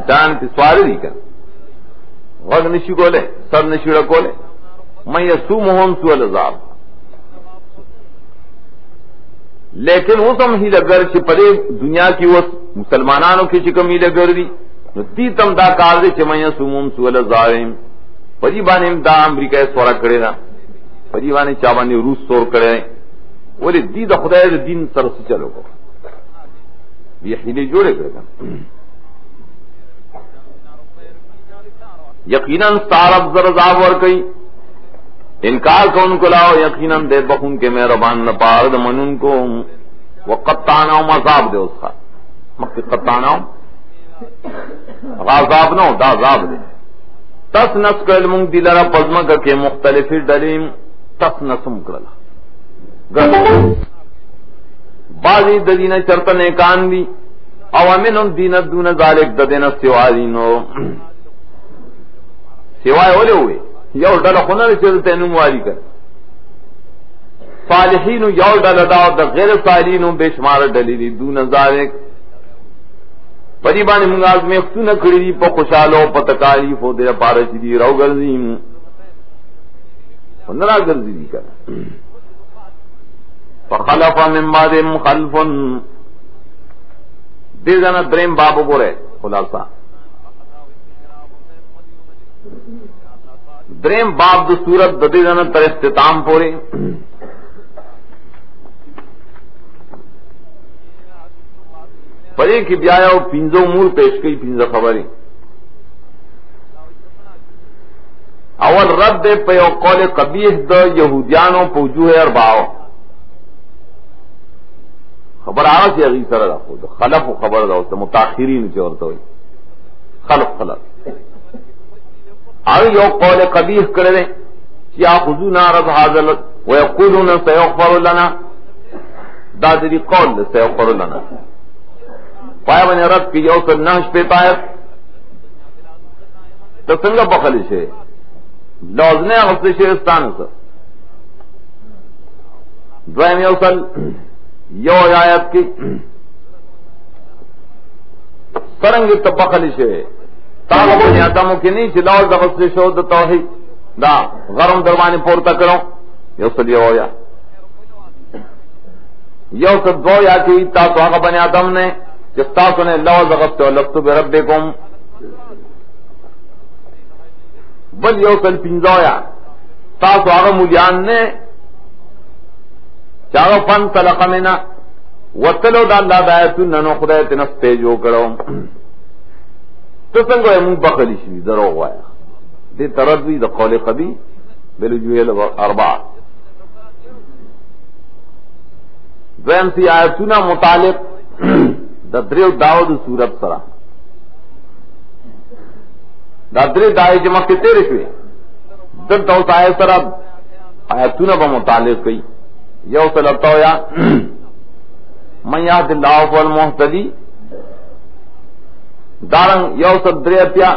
جان پی سواری دی کر غد نشی کولے سر نشی رکولے من یسومہم سوء العذاب لیکن وہ سم ہی لگر چھ پدے دنیا کی وہ مسلمانانوں کی چکم ہی لگر دی تی تم دا کار دے چھ میں سومم سول الظالم پدی بانے دا امریکہ سورا کرے نا پدی بانے چاوانے روس سور کرے ولی دی دا خدای دا دین سر سے چلو گو یہ حیلے جوڑے کرے گا یقیناً سارب زرزاب ورکی انکار کو ان کو لاؤ یقیناً دے بخون کے مہربان نپارد من ان کو وقتانا عذاب دے اس کا مقصد قطانا غازاب نو دا عذاب دے تس نس کرل منگ دی لرا پزمک کے مختلفی ڈلیم تس نسم کرلا بعضی ددین چرتن ایکان دی او امن دین دون ذالک ددین سوادینو سوائے اولے ہوئے یو ڈل خنر چلتے نمواری کر صالحین یو ڈل داو دا غیر صالحین بے شمار ڈلی دون ذالک پریبانی منگاز میں اختو نکڑی دی پا خوشالو پا تکالیف ہو دے پارچ دی رو گرزیم نرا گرزی دی کر فخلف من بعدهم خلف دے جانا دریم بابو کو رہے خلاصہ دریم باب دو صورت دے جانا تر اختتام پورے پڑے کی بیایا پینزو مور پیش کئی پینزو خبری اول رد دے پیو قول قبیح دا یہودیانو پوجوہ ارباؤ خبر آگا سی اگی سر دا خود خلف و خبر دا ہوتا متاخرین چورتا ہوئی خلف آگا یو قول قبیح کردے کیا خضونا رض حاضر ویقولون سیغفر لنا دا دی قول سیغفر لنا پایا بنی رد کی یو سر نحش پیتا ہے تو سنگا بخلش ہے لوزنے غصے شہرستان سر دوائم یو سر یو آیت کی سرنگی تبخلش ہے تاغ بنی آدموں کی نہیں چلاو دا غصے شو دا توحید دا غرم دربانی پورتا کرو یو سر یو آیا یو سر دو یا کی تاسو آغا بنی آدم نے جس تاسو نے لوز غصے و لفتو بے ربکم بل یو سل پنزویا تاسو آغا مولیان نے چاگا فن طلق منا وطلو دا اللہ دایتون ننو خدای تنس پیجو کرو تو سنگو امون بخلی شوی دروغ وایا دی تردوی دا قول قبی بلجویل اربع دویم سی آیتونا متعلق دا دریو داود سورت سرا دا دری دائی جمع کے تیرے شوئے دل تو سائے سرا آیتونا با متعلق کئی یو سلطو یا من یاد اللہ فالمحتدی دارنگ یو سل دری اتیا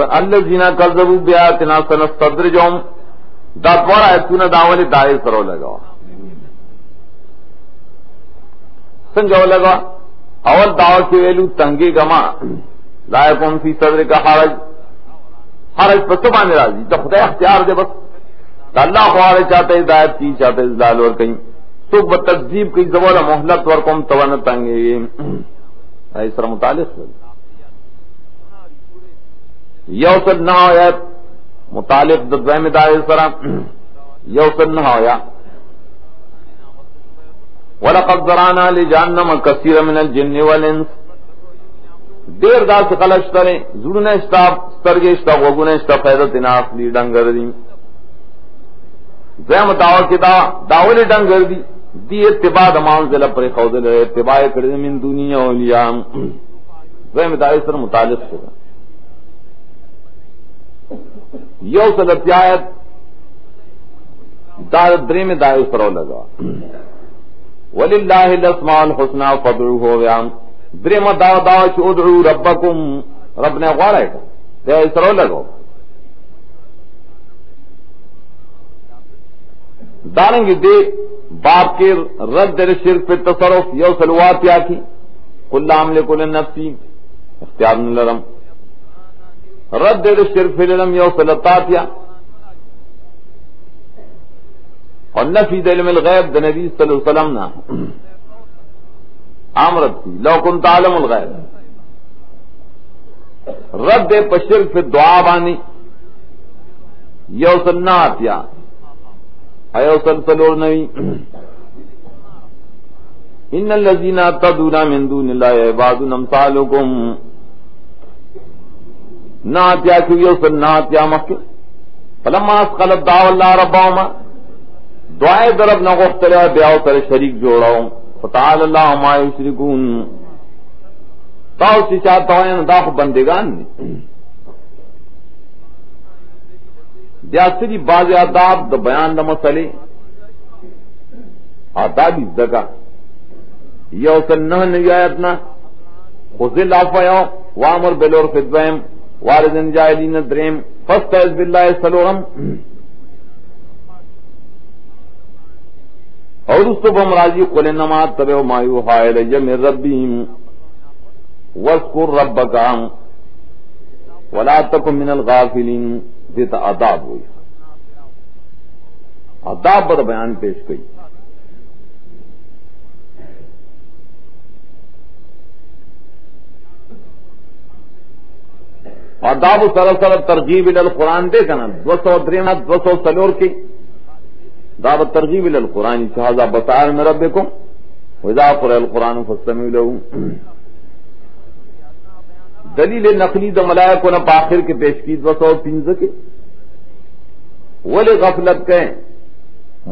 اللہ جینا کذبو بیاتنا سنستدرجوم دا دوار آیتونا داولی دائی سرو لگا سنجھو لگا اول دعوی کے ویلو تنگی گما لا یکن فی صدر کا حرج پس بانے راضی تو خدا اختیار دے بس اللہ خوارے چاہتے ہدایت کی چاہتے ازلال اور کہیں تو بتکذیب کی زبولا محلت ورکم توان تنگی ایسر متعلق یوسد نہ ہویا متعلق ددویم دائر سرم یوسد نہ ہویا وَلَقَدْ ذَرَعْنَا لِجَهَنَّمَ كَثِيرًا مِنَ الْجِنِّ وَالْإِنسِ دیر دا سے خلش ترے زورنے اشتا سترگے اشتا وگونے اشتا فیدت ناف لی ڈنگر دی زیم دعوی کی داولی ڈنگر دی اتباع دمان زلہ پر خوضل ہے اتباع کردی من دنیا اولیاء زیم دعوی سر متعلق شدہ یو صلتی آیت دار دریم دعوی سرو لگا وَلِلَّهِ الْأَسْمَاءُ الْحُسْنَى فَادْعُوهُ بِهَا دریم دعوی چھ ادعو ربکم رب نے غوارا ہے تے سرو لگو دارنگی دے باپ کے رد در شرک پہ تصرف یو سلوات یا کی قُلْ لَا أَمْلِكُ لِنَفْسِي اختیار لرم رد در شرک پہ لرم یو سلطات یا اور نفی د علم الغیب د نبی صلی اللہ علیہ وسلم نا آمرت کی لو کنت عالم الغیب رد پشرک فی دعا بانی یوسل ناتیا ایوسل سلور نوی ان الذین تدعون من دون اللہ عباد امثالکم ناتیا کی یوسل ناتیا مکہ فلما اسقلت دعوا اللہ ربہما دعائے درب نہ غفتلہ بیاو سر شریک جوڑاؤں فتعال اللہ ما یشرکون تاو سی چاہتا ہوئے داخل بندگان نے دیاسری باز آداب دا بیان دا مسئلے آدابی زگا یوسن نہ نیایتنا خزل آفیاؤ وامر بلور فدویم واردن جائلین دریم فستعذ باللہ سلورم اور اس تو بمراضی قل انما اتبع ما یوحی الی من ربی واذکر ربک ولا تکن من الغافلین دیتا آداب ہوئی آداب بڑا بیان پیش گئی آداب سرسر ترغیب القرآن دے کنا 203 سلور کی دعوت ترغیب القرآن شہزہ بصائر من ربکم وإذا قرئ القرآن فاستمعوا له دلیل نقلی د ملائکہ نے باخر کے پیش کی 203 کے ولی غفلت کہیں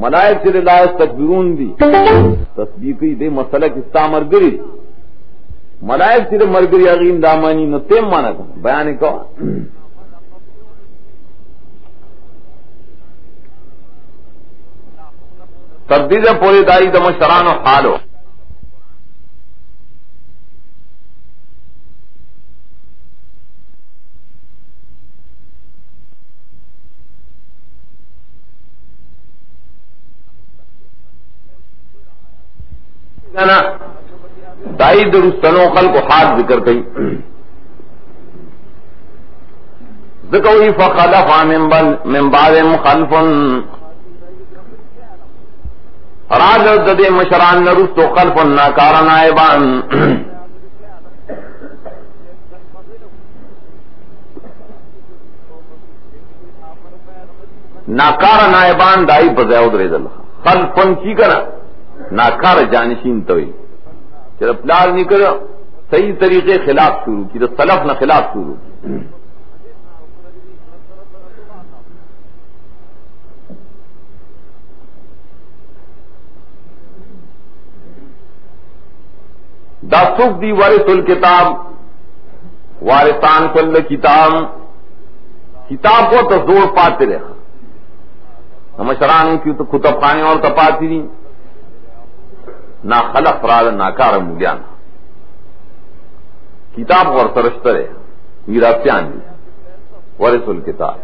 ملائک سے لا استكبرون دی تصدیقی دے مسئلہ کستا مرگری ملائک سے مرگری عظیم دامانی نہ تیم مانا تھا بیان کو تردید پوری داری دم شران و حالو دائی درستنو خلق و حال ذکر کئی ذکوی فخلف من بعدهم خلف راج دد مشران نرست و خلف ناکار نائبان ناکار نائبان دائی پر زیاد ریزل خلفن کی کرا ناکار جانشین توئی چرا پلار نہیں کرو صحیح طریقے خلاف شروع کی تو سلف نہ خلاف شروع دا سوک دی وارث الکتاب وارثان کل کتاب کتاب کو تو زور پاتے رہا مشران کی تو کتب خانے اور تپاتی نہیں نہ خلق فراد ناکار مولیان کتاب اور سرشتر ہے میراثیان دی ورث الکتاب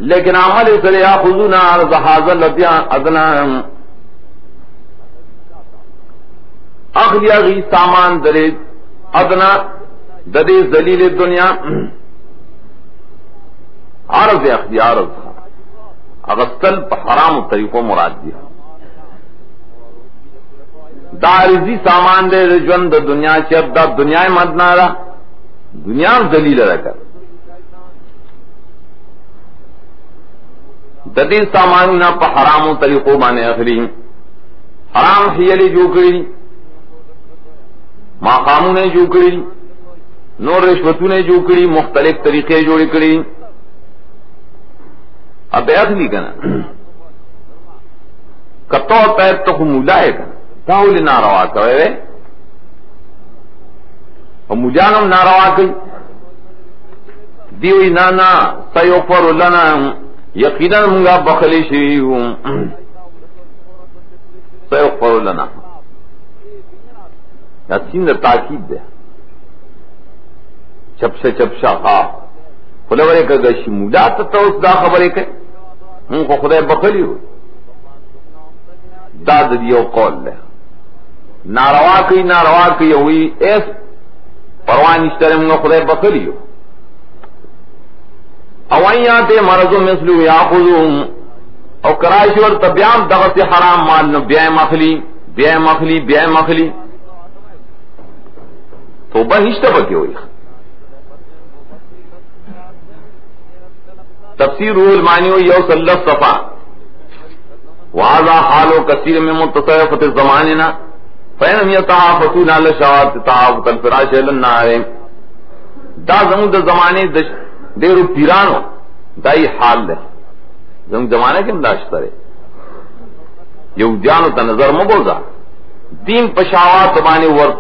لیکن عمل سر یاخذون عرض هذا الذي ادنى اخلیا غی سامان درے ادنا ددی ذلیل دنیا عرض اختیار اغسل حرام طریقوں مراد دیا دارزی سامان دے رجون دا دنیا چب دا دنیا مدنا رہا دنیا ذلیل رہ کر ددی سامان نہ پا حرام طریقوں مانے اخلی حرام حیلی جو کری ماقاموں نے جو کری نور رشوتوں نے جو کری مختلف طریقے جوڑی کری اب اخلی کنا کتو پیر تو مولائے کنا تاولی ناروا کرے اور مجانم ناروا کئی دیوی نانا سیغفر لنا یقینا منگا بخلی شریعوں سیغفر لنا یا سین تاکید دے چپشا خواہ خلورے کا گشی مولات تا اس دا خبرے کے من کو خدای بخلی ہو داد دیو قول لے ناروا کی ہوئی ایس پروان اشترے منگا خدای بخلی ہو اوائیاں تے مرضو مثلو یاخذوم او کرائش اور تبیام دغت حرام مال نو بیع مخلی تو بہشتہ بکی ہوئی. تفسیر روح المانی یو صلی صفا وهذا حال كثير من متصرفة زماننا فإنهم يتعافتون على شهوات تعافت الفراش إلى النار. دا زمون دا زمانے دیرو پیرانو دائی حال دے زمون زمانے کم داشتا رہے یہودیانو تا نظر مبوزا دین پشاوات بانے ور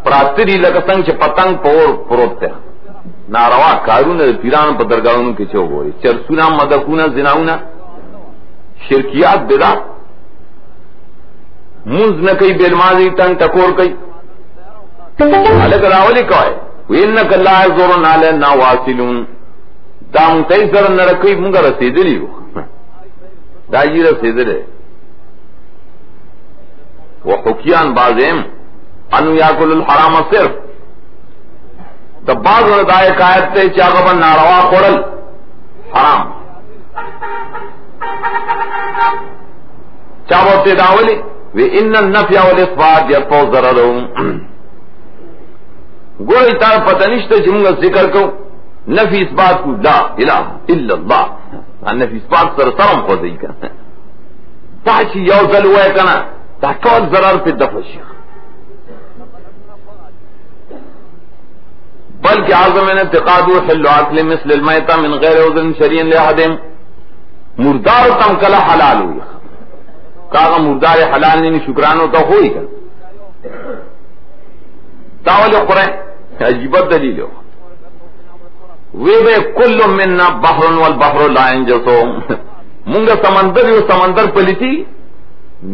پراتری لگا سنگ چھ پتنگ پور پروتے ناروا کارون پیرانو پا درگاہونو کے چھو گوری چرسونا مدکونا زناونا شرکیات بدعت منز نہ کئی بیلمازی تنگ ٹکور کئی الگ راولی کوئے وینک اللہ زور نالے نا واصلون دا منتای سر نرکی منگا رسیدلی ہو دا جی رسیدلے وحکیان بازیم انو یاکل الحرام صرف دا باز ردائے قائد تے چاگبن ناروا خورل حرام چاوتے داولی وی ان النفی والاثبات یرفع ضررهم گوئی تار پتہ نشتے جمگا ذکر کو نفی اثبات کو لا الہ الا اللہ نفی اثبات سر سرم خوزی کنا تاچی یو ذل ہوئے کنا تاکول ضرر پہ دفع شیخ بلکہ عظم انتقاد حل عقل مثل المیتہ من غیر عذر شریعن لحدم مردار تم کلا حلال ہوئی کاغا مردار حلال نہیں شکرانو تو ہوئی کر تاول قرآن عجیبت دلیل ہو وی بے کل مننا بحر والبحر لا ينجسو منگا سمندر یو سمندر پلیتی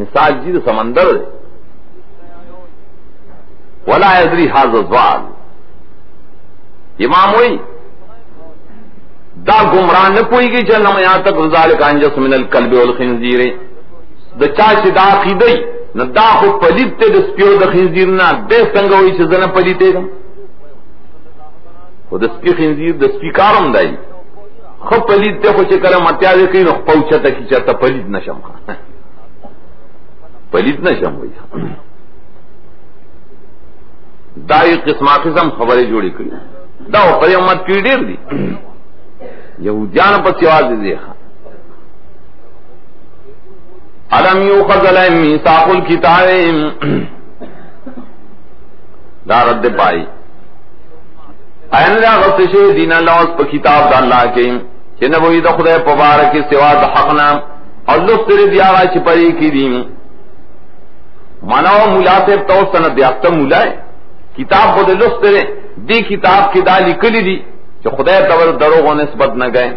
مثال جی سمندر ولا يدری حاض الزوال امام ہوئی دا گمراہ نہ کوئی گی چلنا میں یہاں تک ذالک انجس من الکلب والخنزیر دا چاچ دا عقیدی نہ دا خو پلیت تے دا سپیو دا خنزیر نا دے سنگا ہوئی چھ زنا پلیتے گا و دا سپی خنزیر دا سپی کارم دائی خو پلیت تے خو چکر متیازے کئی نو پوچھتا کی چاہتا پلیت نشم پلیت نشم ہوئی دائی قسمہ قسم خبریں جوڑی کری دا پر امت کی دیر دی یہودیان پر سواز دیکھا علم یوخذ علیہم میثاق الکتاب دا رد پائی این دا غصش دین اللہ اس پر کتاب دا اللہ کے کہ نبوی دا خدا پبارک سوا دا حقنا اور لستر دیارا چپری کی دیم مناو مولا سے تو سند یافتہ مولا ہے کتاب خود لستر دی کتاب کی دا لکلی دی جو خدا تور دروغ و نسبت نہ گئے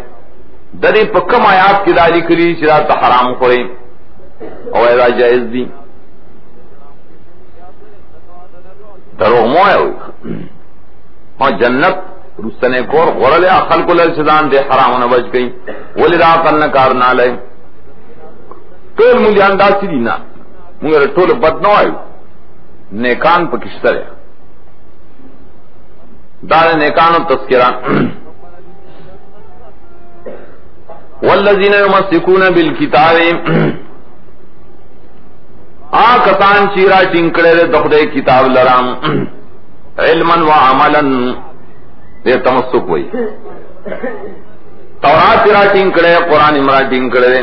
دری پکم آیات کی دا لکلی چرا تا حرام خورے او ایدا جائز دی دروغ موئے ہوئی اور جنت رستنے کور غرل خلق الالشدان دے حرام نبج گئی ولی را قلن کارنا لے طول ملیان دا سی دینا مگر طول بدنو آئی نیکان پا کشتر ہے دار نیکان و تذکران والذین یمسکون بالکتاب کسان چیرا ٹنکڑے دے دخدے کتاب لرام علما و عملا دے تمسک ہوئی تورات چیرا ٹنکڑے قرآن امرا ٹنکڑے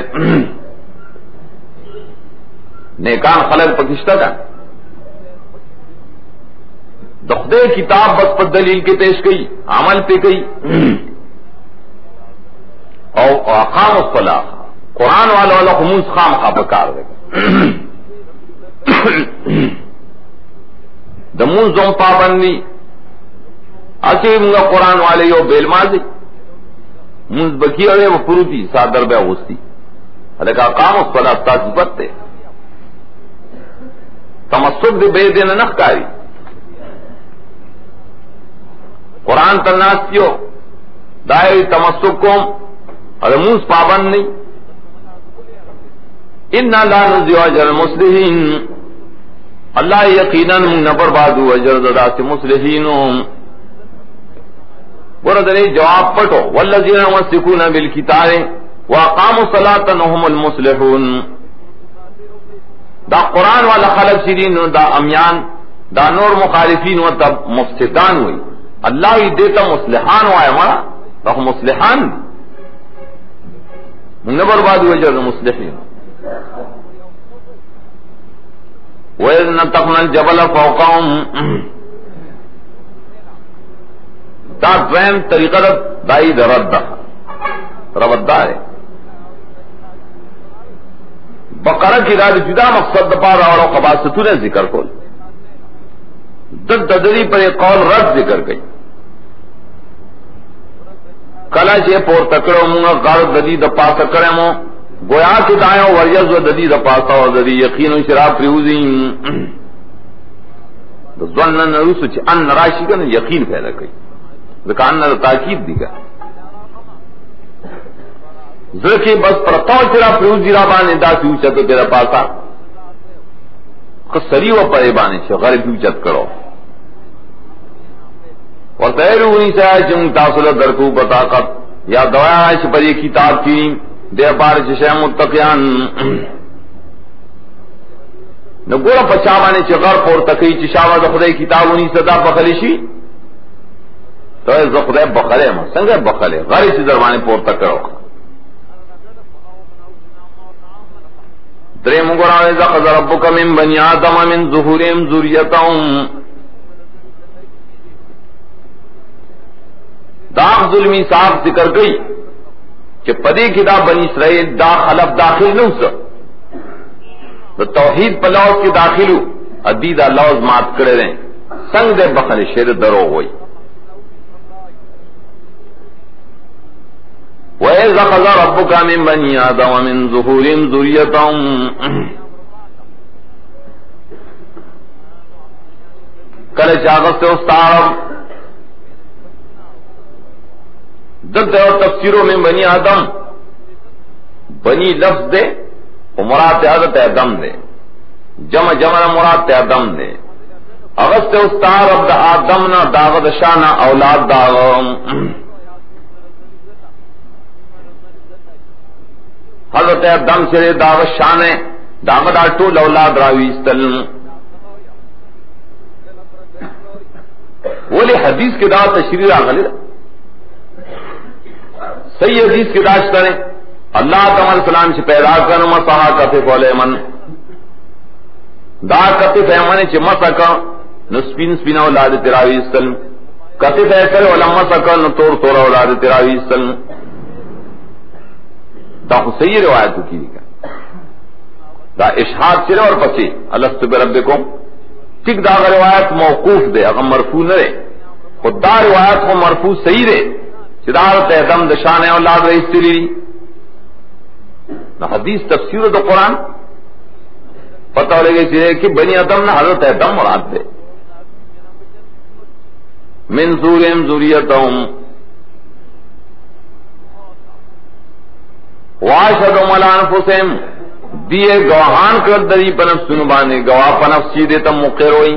نیکان خلق پکشتہ کا دخدے کتاب بس پر دلیل کے پیش گئی عمل پہ گئی اور اقام الصلاۃ قرآن والا خموس خام خواہ بکار دے گا دمون زوم پابندی اچھے منگا قرآن والے یو بیل مازی منز بکی اوے وہ پروتی سادر بے غستی لیکن اقام الصلاۃ صفت تے تمسک دے بے دین نخکاری قرآن تناسیو دائری تمسک کوم اور منز پابند نہیں انا لا نضيع اجر المصلحین اللہ یقیناً نبر بادو اجر ددا سے مصلحین برد نے جواب پٹو والذین یمسکون بالکتاب واقاموا الصلاة وهم المصلحون. دا قرآن والا خلق شرین دا امیان دا نور مخالفین و تب مفسدان ہوئی. اللہ ہی دیتا مصلحان ہوئے ہمارا تو مصلحان نہ برباد ہوئے جو مصلحین. وَإِذْ نَتَقْنَا الْجَبَلَ فَوْقَهُمْ دا دویم طریقہ دائی رد ربدار ہے. بقرہ کی راد جدا مقصد پا رہا اور قباستوں نے ذکر کول دد ددری پر ایک قول رد ذکر گئی. کلا چے پور تکڑو مونگا غار ددی د پا تکڑے مو گویا کی دایو وریز و ددی د پاسا و ددی یقین و شراب پریوزین ظن نروسو چے ان راشی کا یقین پیدا کئی ذکا ان تاکید دی گا ذکی بس پرتاو چرا پریوزی را بانے دا سی اوچت تیرا پاسا خسری و پرے بانے چے غرب اوچت کرو وَتَيْرُونِ سَيَجُمْ تَاصُلَ دَرْكُو بَطَاقَتْ یا دوایا عائش پر یہ کتاب کی دے پار چشہ متقیان نگورا پچامانے چه غر پور تکی چشاوہ زخدای کتابونی صدا بخلیشی تو زخدای بخلے ما سنگے بخلے غری چه دروانے پور تکرو درے مگورا ویزا خز ربک من بنی آدم من ظہوریم ذریتهم داخ ظلمی صاحب ذکر گئی کہ پدے کی دا بنی اسرائیل دا خلف داخل نو سر دا توحید پا لوز کی داخلو ادی دا لوز مات کرے رہیں سنگ دے بخل شیر درو ہوئی. وَإِذْ أَخَذَ رَبُّكَ مِنْ بَنِي آدَمَ مِنْ ظُهُورِهِمْ ذُرِّيَّتَهُمْ کل چاغت سے استعارب دلتے اور تفسیروں میں بنی آدم بنی لفظ دے وہ مراد عادت دم دے جمع جمع مراد دم دے اغست استعار عبد آدم نہ داغد شانہ اولاد داغ حضرت دم سے داغ شانے داغد آٹول اولاد راوی استل ولی حدیث کے دا تشریح آغلی صحیح حدیث کی داشت کریں اللہ تعالی السلام سے پیدا کرن مسحا کتف علیمن دا کتف ایمن چه مسکا نسپین سپین اولاد تراوی سلم کتف ایکل علم مسکا نطور طور اولاد تراوی سلم دا صحیح روایت کی دیکھا دا اشحاد چلے اور پسی الستو بربکم ٹک دا روایت موقوف دے اگر مرفوع نہ رہے خود دا روایت کو مرفوع صحیح رہے چدارت دم دشان اولاد رئیس تلی نہ حدیث تفسیر دو قرآن پتہ لگے چیزے کہ بنی آدم نہ حضرت دم مراد دے من ذوریم ذریتهم واشهدوا علی انفسهم دیے گواہان کر دری پنف سنبانے گواہ پنف سیدے تم مقر ہوئی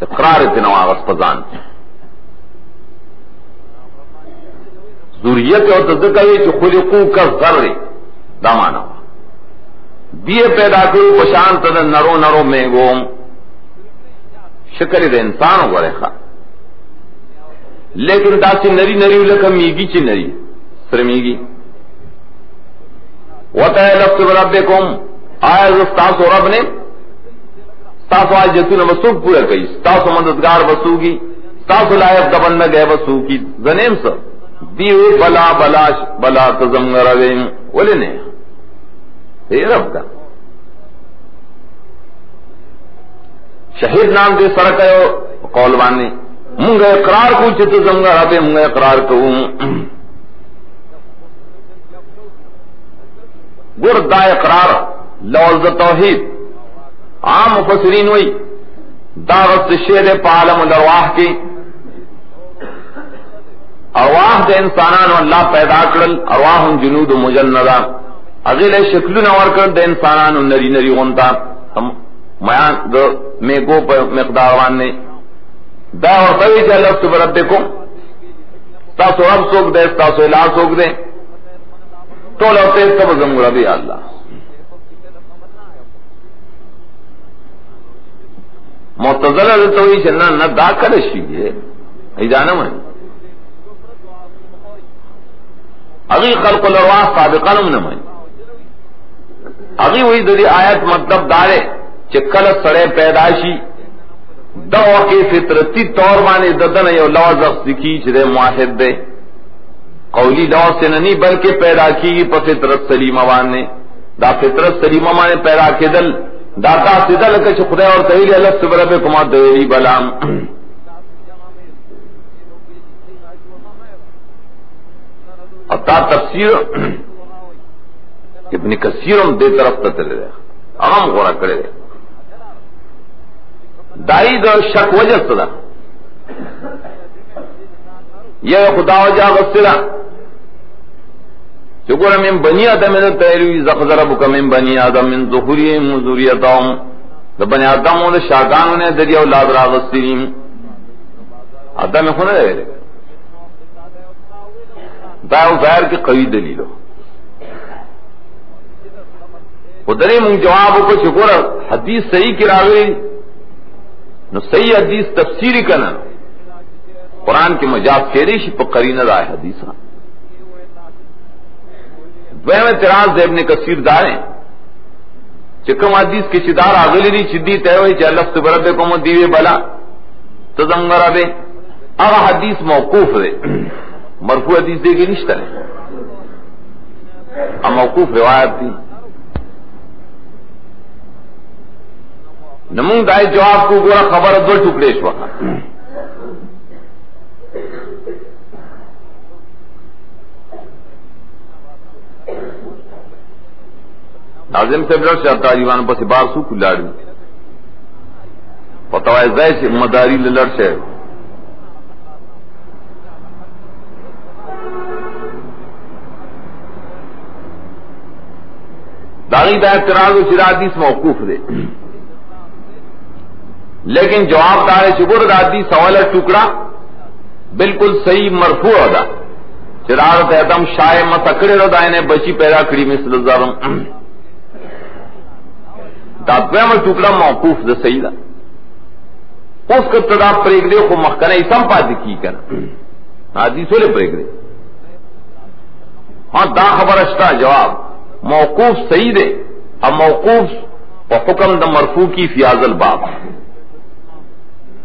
اقرار تنواغس پزان ذریت اور تذکر یہ کہ خلقو کا ذر دامانا دیے پیدا کرو پشان تدن نرو نرو میں گوم شکر دے انسان ہو گرے خواہ لیکن دا سی نری نری لکا میگی چی نری سرمیگی وَتَعَ لَفْتُ بِرَبِّكُمْ آیا ستاسو رب نے ستاسو آجتون بسوک پورا کئی ستاسو مددگار بسوگی ستاسو لائق دبن گئے بسوگی زنیم سر دیوی بلا بلا بلا تزم رویم ولی نہیں یہ رب دا شہید نام دے سرکے قولوانی منگا اقرار کو چھتے زمگا ربے منگا اقرار کو گرد دا اقرار لوز توحید عام مفسرین ہوئی دعوت شیر پالم الارواح کی ارواح دے انسانان اللہ پیدا کرل ارواح جنود مجندہ اغیل شکل نور کرل دے انسانان نری نری غنتا میان دو میگو پر مقدار واننے دا ورطوی چا لفظ بربکم ستاسو رب سوک دے ستاسو الہ سوک دے ټول او ته سب زموږ رب الله معتزله ته وایي چې نه دا کړی شي ایجانه مې اغي خلق الارواح سابقا نه مې اغي وایي د دې آیت مطلب دا دی چې کله سره پیدا شي دا واقع فطرتی طور باندې ددن یو لفظ ذکی چې موحد دی قولی لفظ سے نہیں بلکہ پیدا کی په فطرت سلیمه باندې دا فطرت سلیمه باندې پیدا کېدل دا تاسو دل کې چې خدای اور تعالی الله سبحانه به کومه دی بلام اتا تفسیر ابن کثیر هم دې طرف ته تللی دی عام غوړه کړی دی دای د شک وجه څه یہ خدا وجہ غسلا چکور من بنی آدم من تیروی زخضربک من بنی آدم من ظهوریم ذریتهم دا بنی آدم و دا شاگانو نے دری اولاد را غسلیم آدم خونے رہے لے دائیو ظاہر کی قوی دلیلو خدری من جوابو کو چکور حدیث صحیح کی راوی نو صحیح حدیث تفسیری کنن قرآن کی مجاز کیریشی پا قرینہ دا حدیث دویم اعتراض دے ابن کثیر داریں چکم حدیث کی چدار آگلی دی چدی تیوئی چا لفظ بربکم دیوی بلا تزنگر بے اگا حدیث موقوف دے مرفوع حدیث دے گی نشتر ہے اب موقوف روایت دی نمون دائی جواب کو گورا خبر دو ٹکڑے شوکا ناظم سے بلر سے تاریوان پس بار سو کلاڑی فتوائے زائے سے مداری للر سے داغی دا اعتراض و شرادیس موقوف دے لیکن جواب دارے شکر دادی سوال ٹکڑا بالکل صحیح مرفوع دا شرارت ادم شائع مسکڑے رو دائنے بچی پیدا کری مثل الزرم دا دویم ٹکڑا موقوف دا صحیح دا اس کا تدا پریگ دے خو مخکنہ اسم پاتی کی کر حدیثوں لے پریگ دے ہاں دا خبر اشتا جواب موقوف صحیح دے اب موقوف و حکم دا مرفوع کی فیاض الباب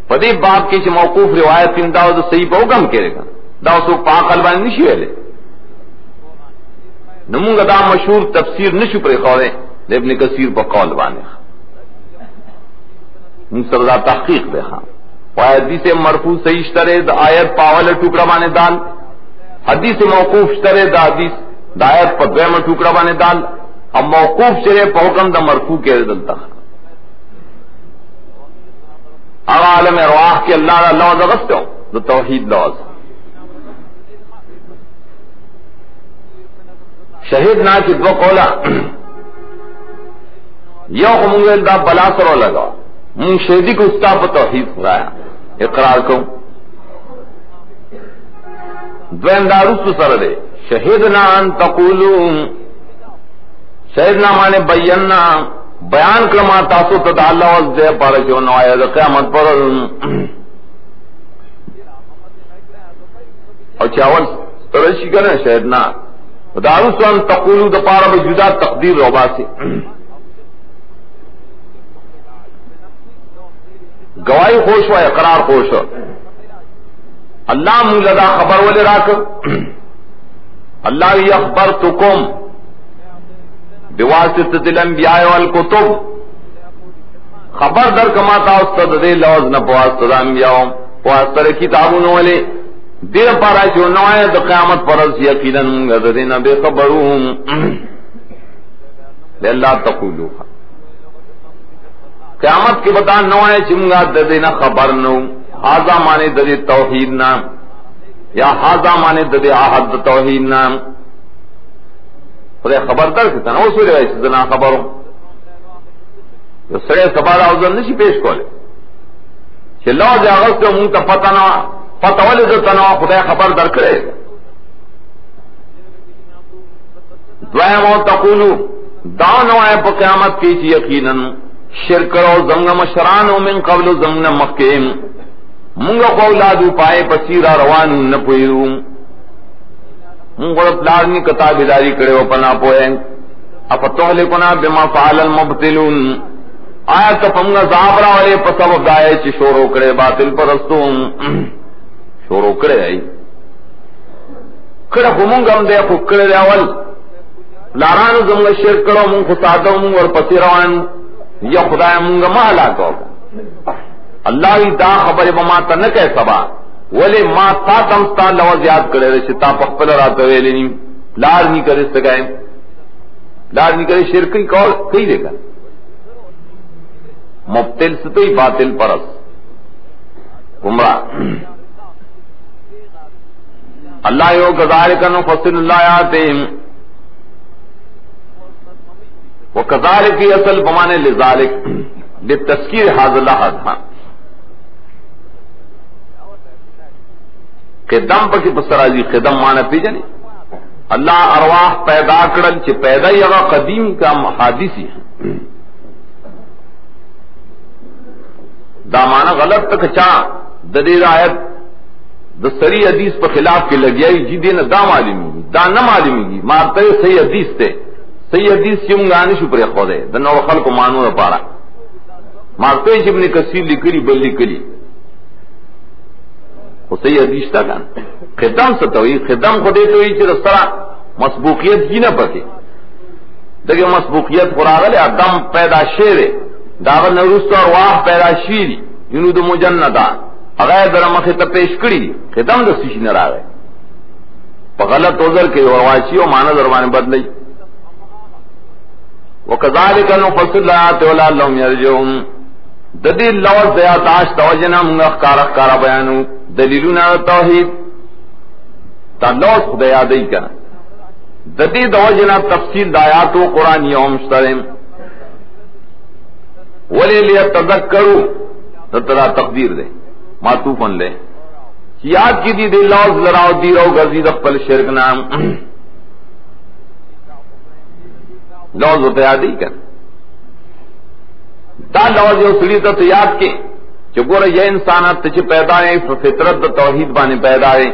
پدی باب کی چھ موقوف روایت ان دا صحیح پا حکم کرے گا دا سو پاک البانی نشی ویلے نمونگا دا مشہور تفسیر نشو پر خورے ابن کثیر پا قول بانے منصر دا تحقیق دے خواہ حدیث مرفوع صحیح شترے دا آیت پاول ٹکڑا بانے دال حدیث موقوف شترے دا حدیث دا آیت پا دویم ٹکڑا بانے دال اب موقوف شرے پا حکم دا مرفوع کے دلتا اگر عالم ارواح کے اللہ را لوز اغستے ہو دا توحید لوز شہید نا چی دو قولا یو خمونگل دا بلا سرو لگا من شہدی کو استا پا توحید خرایا اقرار کو دوین داروس سر دے شہدنا ان تقولو شہدنا مانے بیاننا بیان کرما تاسو تدا اللہ وزدے پارچو نوائے دا قیامت پر اور چاول ترشی کرنے شہدنا داروس ان تقولو دا پارا بجودا تقدیر روبا سے گواہی خوش ہوا اقرار خوش ہوا اللہ مولدہ خبر والے راک اللہ یخبرتکم بواسطۃ الانبیاء والکتب خبر در کماتا استاد دے لوز نہ بواسطہ انبیاء واسطہ کتابوں والے دیر پارا جو نوائے د قیامت پر یقینا غذرنا بے خبرهم لا تقولوا قیامت کے بتا نوائے چمگا دینا خبر نو حاضا مانے دے توحید نام یا حاضا مانے دے احد توحید نام خدای خبردار کتا نا اسے روایت دنا خبروں جو سڑے سبارا اوزن نشی پیش کولے چھ لو جاغس تو مون تا پتہ نہ پتہ والے جو تنوا خدای خبر در کرے دویم او تقولو دانو آئے پا قیامت کی چی یقیناً شرک کرو زمگ مشرانو من قبل زمن مخیم منگا قولادو پائے پسیرا روانو نپویرو منگا پلارنی کتاب داری کرے و پنا پوئے افتحلکنا بما فعل المبتلون آیا تپنگا زابرا والے پسبب دائے چی شورو کرے باطل پرستو شورو کرے آئی کڑا خمونگا ہم دے خود کرے دے اول لارانو زمگا شرک کرو من خسادو من ور پسی روانو یا خدای مونگا ما ہلاکو اللہ ہی دا خبر بما تا نکے سبا ولی ما تا تمستا لوز یاد کرے رشی تا پخپل رات ویلی نیم لار نہیں کرے سکائے لار نہیں کرے شرکی کول کئی دے گا مبتل ستوئی باطل پرس گمراہ اللہ یو کذالک نفصل اللہ آتیم وکذالک اصل بمانے لذالک لتذکیر حاضر لحظ ہاں قدم پا کی پسرازی قدم مانا پی جانی اللہ ارواح پیدا کرل چی پیدا یغا قدیمی کا حادثی ہے دا مانا غلط تک چاہ ددیر آیت دا سری حدیث پر خلاف کے لگیائی جی دینا دا معلومی گی دا نہ معلومی گی مارتے صحیح حدیث تے صحیح حدیث کی منگانی شپر خودے دا نور خلق مانو نہ پارا مارتے ابن کثیر لکلی بل لکلی وہ صحیح حدیث تھا کان خدم ستوئی خدم خودے تو ہی چر سرا مسبوقیت کی نہ پتے دیکھیں مسبوقیت قرآن لے دم پیدا شیر داغ نرست اور واہ پیدا شیری جنود مجندا اغیر در مخ ته پیش کړی خدم د سیش نه راغی په غلط عذر کې ورواچی او معنا دروانه بدلی وکذالک نفصل الآیات ولعلهم یرجعون د دې لوز زیاتاش توجنا موږ ښکارا بیانو دلیلونه توحید تا لوز خدای یادی کنه د دې دوجنا تفصیل د آیاتو قرآنی او مشترم ولی لیتذکروا ترا تقدیر دے معطوفن لے یاد کی دی دل لوز لراو دی رو گزید اقبل شرک نام لوز ہوتا یادی کر دا لوز یو سلی تا یاد کے چو گورا یہ انسانات تچے پیدا ہے فطرت دا توحید بانے پیدا ہے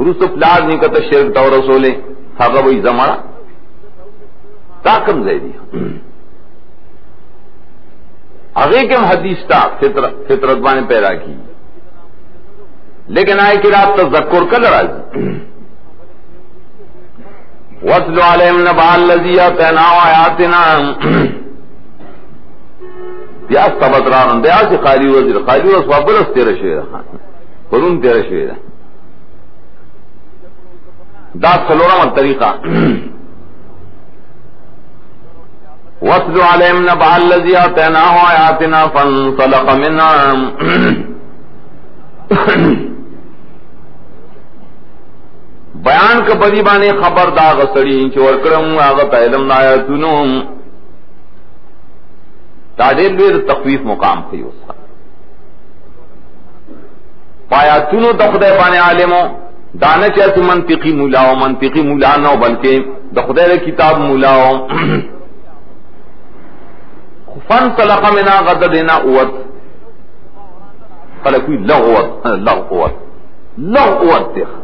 روس پلاز نہیں کتا شرک تا رسولے حقا وہی زمارا تاکم زیدی آگے کم حدیث تا فطرت بانے پیدا کی لیکن آئے کہ رات تذکر کل راضی وَاتْلُ عَلَيْهِمْ نَبَأَ الَّذِي آتَيْنَاهُ آيَاتِنَا بیا ثبت رانن بیا سے خالی وزیر خالی وز وابلس تیرہ شویدہ قرون تیرہ شویدہ دا سلورم طریقہ وَاتْلُ عَلَيْهِمْ نَبَأَ الَّذِي آتَيْنَاهُ آيَاتِنَا فَانْسَلَخَ مِنْهَا بیان کا بدی بانے خبر دا غسڑی چور کرم آغت علم آیاتونو تاجر بیر تخویف مقام خیو سا پایاتونو دخدے بانے عالمو دانا چاہتے منطقی مولاو نو بلکہ دخدے کتاب مولاو فن صلق منا غددنا اوت خلقوی لغوت دیکھا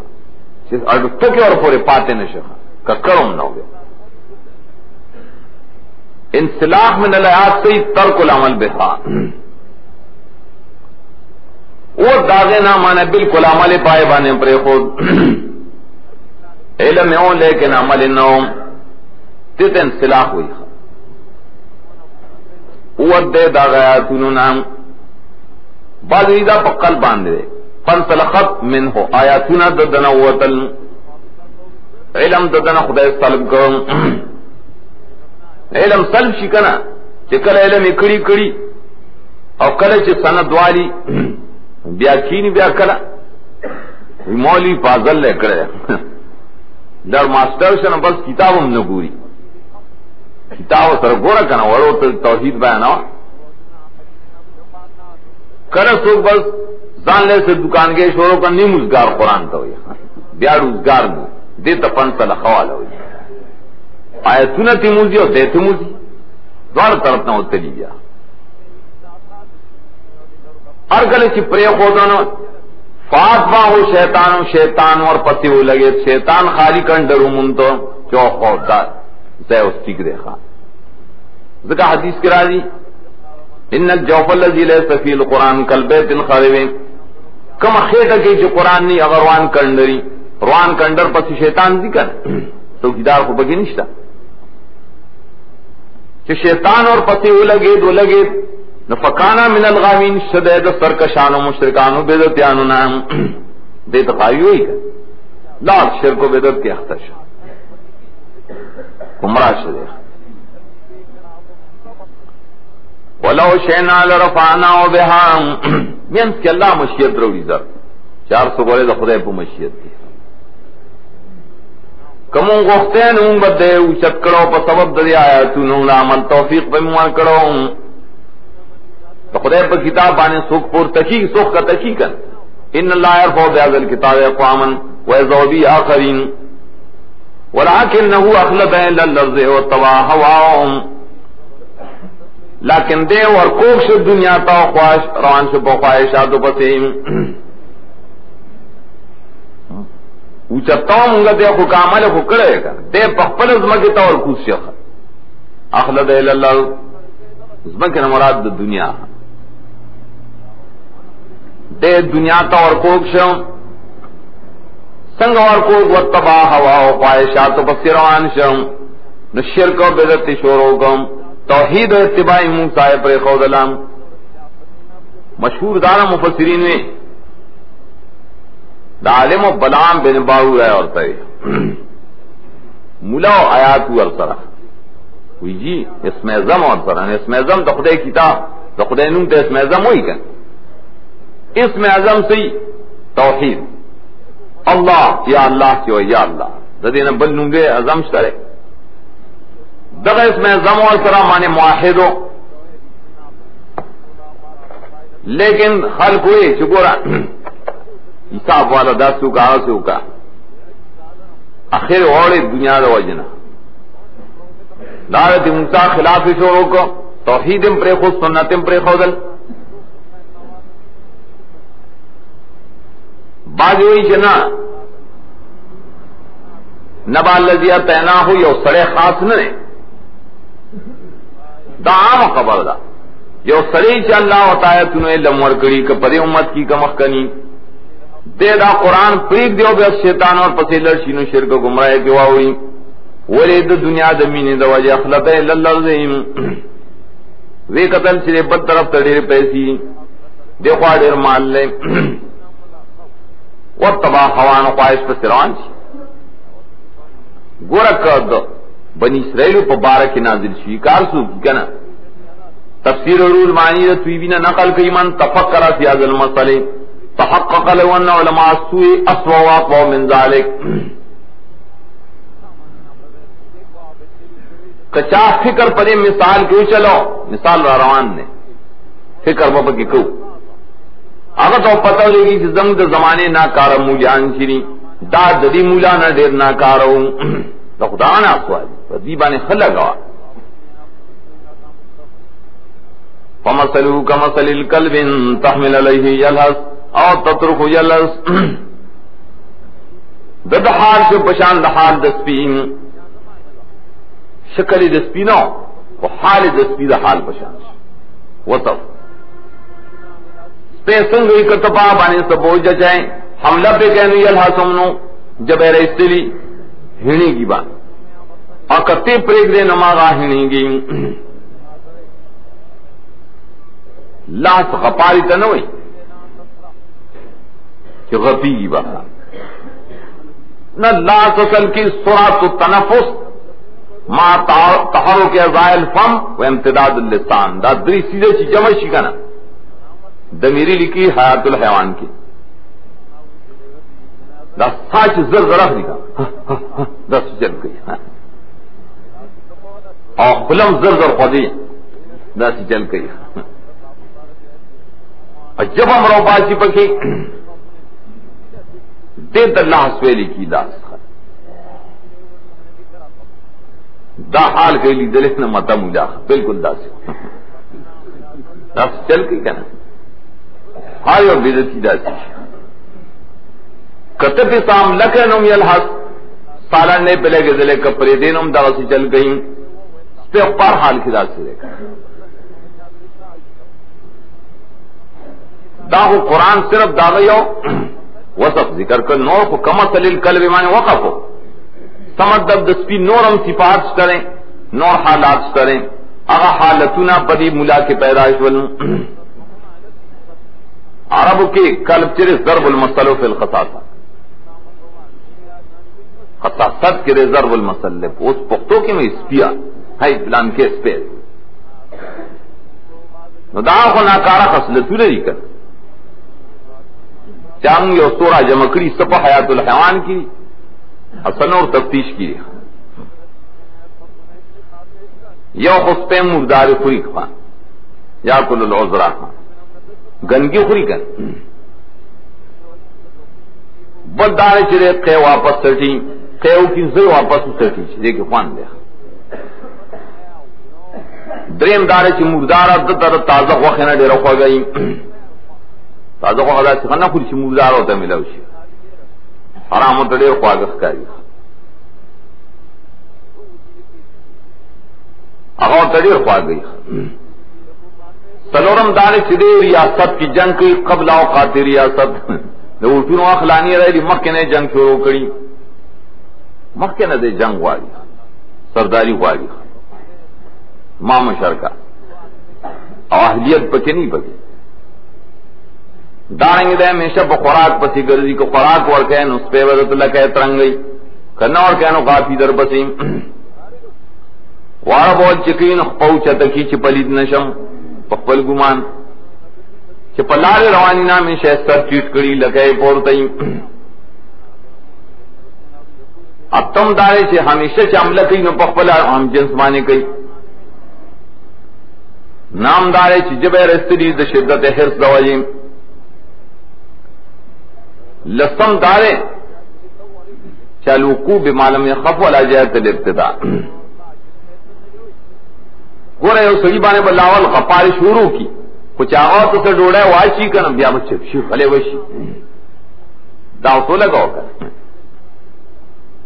ٹکے اور پورے پاتے نشخا کا کرم نہ ہو انسلاخ من الآیات سے ترک العمل بها وہ داغے نہ مانے بالکل عمل پائے بانے پر خود علم ہوں لیکن عمل نہ ہوں تیت انسلاخ ہوئی وہ دے داغیات انہوں نام بعض ایدہ پا قلب باندے فانسلخت منہ آیاتنا ددنا وطل علم ددنا خدای سلب کرم علم سلب شکنا چکل علم اکڑی کڑی او کل چی سند والی بیا کینی بیا کلا مولی فاضل لے کرے در ماسٹر شن بس کتابم نگوری کتاب سر گورا کنا ورو توحید بیانا کرسو بس زان لے سے دکان کے شوروں کا نیم روزگار قرآن تا ہوئی بیا روزگار نو دیتا فن صلخوال ہوئی آیتونه تیموزی او دیته موزی دوار طرف نه وتلی بیا هر کله چې پرې خودانو فاطمہ ہو شیطان اور پتی ہو لگے شیطان خالی کنڈرو من تو چوک ہوتا زے اس ٹھیک دیکھا ذکا حدیث کرا دی ان الجوف الذي ليس فيه القران كالبيت الخرب کم خیٹه کې چې قران ني اگر روان کندر پس شیطان ذکر تو کیدار کو بګی نشتا چې شیطان اور پتی ہو لگے نفکانا من الغامین شدید سرکشان و مشرکان و بیدتیانو نام دیت غاوی ہوئی گا لال شرک و بیدت کی اختش گمراہ شدید ولو شینا لرفعنا و بہام مینس کہ اللہ مشیت روڑی در 400 گولے دا خدای پو مشیت کی کمون گوختین اون بدے اوچت کرو پا سبب دری آیاتونو عمل توفیق پا موان کرو تو خدای پر کتاب بانے سوک پور تکی سوک کا تکی کن ان اللہ یرفع بهذا الكتاب اقواما ويذر به آخرین ولكنه اخلد الى الارض واتبع هواهم لیکن دے اور کوک سے دنیا تا خواہش روان سے خواہشاتوں پسے اوچتاؤں منگا دے خو کامل خو کرے گا دے پخپل ازمکتا اور کوشش اخلد الى الارض ازمکن مراد دنیا دے دنیا تا اور کوک شو سنگ اور کوک واتبع ہوا و خواہشاتوں پسے روان شو نو شرک و بدعت شروع کم توحید و اتباع موسیٰ پر خود علام مشہور دانا مفسرین میں دا عالم و بلعام بن باہو ہے اور تے مولا و آیاتو اور سرہ وی جی اسم اعظم اور سرہ اسم اعظم دا خدای کتاب دا خدای نوم تے اسم اعظم ہوئی کن اسم اعظم سی توحید اللہ یا اللہ چیو یا اللہ دا دینا بل نوم دے اعظم شترے دغه اس میں زم اور سرا مانے موحد ہو لیکن خلق ہوئے چکورا حساب والا دستو کا آسو کا آخر اوڑے دنیا دا وجنا دارت موسیٰ خلاف شروع کو توحیدم پر خود سنتم پر خودل باز ہوئی جنا نبا اللذیہ تینا ہوئی اور سڑے خاص نہ دا عام خبر دا یو سڑی چا اللہ وطایہ تنوے لمور کری کہ پدے امت کی کمخ کنی دے دا قرآن پریک دیو بے شیطان اور پسی لرشینو شرک گمراہ کیوا ہوئی ولی دا دنیا دمینی دا وجہ اخلطہ للرزیم وی قتل چلے بد طرف تڑیر پیسی دے خواہ دیر مال لے واتبا خوان و خواہش پر سروان چی گورک دا بنی اسرائیل پا بارک نازل شوی کارسو کی کنا تفسیر رول معنی دا تویبین نقل کی من تفکر فی هذا المسئلہ تحقق لو ان علماء السوء اسوا واقوا من ذلك کچا فکر پدے مثال کیوں چلو مثال روان نے فکر بابا کی کو اگر تو پتہ لگی کہ زنگ دا زمانے ناکار مولیان چنی دا ددی مولانا دیر ناکارو دا خدا نا سوال دیبانے خلقا فمثلو کمثل الکلب تحمل علیہ یلحس او تترک یلحس دحال سے پشان دحال دسپین شکل دسپینو و حال دسپی دحال پشان وصف سپیسنگ ہوئی کتبا بانے سبوج جائیں حملہ پہ کہنو یلحس امنو جب اے رئیسلی ہنی کی بات اور کتے پریک دے نماغا ہنی گی لاس غپاری تنوئی کہ غپی کی بات نہ لاس اصل کی سرعت التنفس ما تحرک ازائے الفم و امتداد اللسان دا دری سیدھے چی جمع شکنا دمیری لکی حیات الحیوان کی دا ساچ زر ذرف لکھا دا سجل گئی اور خلم زر زر خودی دا سجل گئی اور جب ہم رو باسی پکی دیت اللہ سویلی کی لاس دا حال کے لی دلس نے متا مجا بالکل دا سے چل کے کہنا ہائی اور بیزتی دا سی کتب سام لکنم یلحس سالہ نے پلے کے دلے کپڑے دینم دا سے چل گئیں پہ اخبار حال کی دا سے دیکھا دا ہو قرآن صرف داغیو وصف ذکر کر نور کو کمت علیل قلب مانے وقف ہو سمت دب دسپی نورم صفات کریں نور حالات کریں اگا حالتنا پدی ملا کے پیدائش ولن عرب کے قلب چرے ضرب المسلو فی الخصاصہ خصاصت کے ضرب المسلو اس پختوں کے میں اسپیا ہے پلان کے اسپیس دا کو ناکارا خصلتو لری کر چاہوں یہ سورہ جمکڑی سپا حیات الحیوان کی حسن اور تفتیش کی یو خسپے مردار خوری خان یا کل العذرا خان گندگی خوری کر بدارے چرے قے واپس سٹی قیو کی زی واپس سٹی چرے کے خوان دیا دریم دارے چی مردارہ در تازہ وخینا دے رکھو گئی تازہ کو خدا سے خنا خوری چی مردار ہوتا ہے ملاوشی حرام ہوتا دے رکھو آگا خکاری اغاو تڑیر خواہ گئی سلورم دانے چدے ریاست کی جنگ کی قبل اوقات ریاست اٹھنو اخلانی رہی مکنے جنگ شروع کری مکنے دے جنگ والی سرداری والی مام شرکا اہلیت پکے نہیں پکی دارنگ دے ہمیشہ خوراک پسی گردی کو خوراک اور کہن اس پہ وزت اللہ کہ ترنگ گئی کرنا اور کہنو کافی در بسیم وارا بول چکین پوچھا تکی چپلید نشم پخپل گمان چپلال روانی نام شہستر چیٹ کری لکے پورتائی اب تم دارے چھے ہمیشہ چاملہ کئی نو پخپل ہم جنس مانے کئی نام دارے چھے جب رستری دا شدت حرص دواجیم لسم دارے چالوکو بمالم خف ولا جہت الابتداء گورے او سڑی بانے بلاول خپاری شروع کی کچھ آغاز سے ڈوڑا ہے واچی کا بیا بچے شی خلے وشی داو تو لگاو کر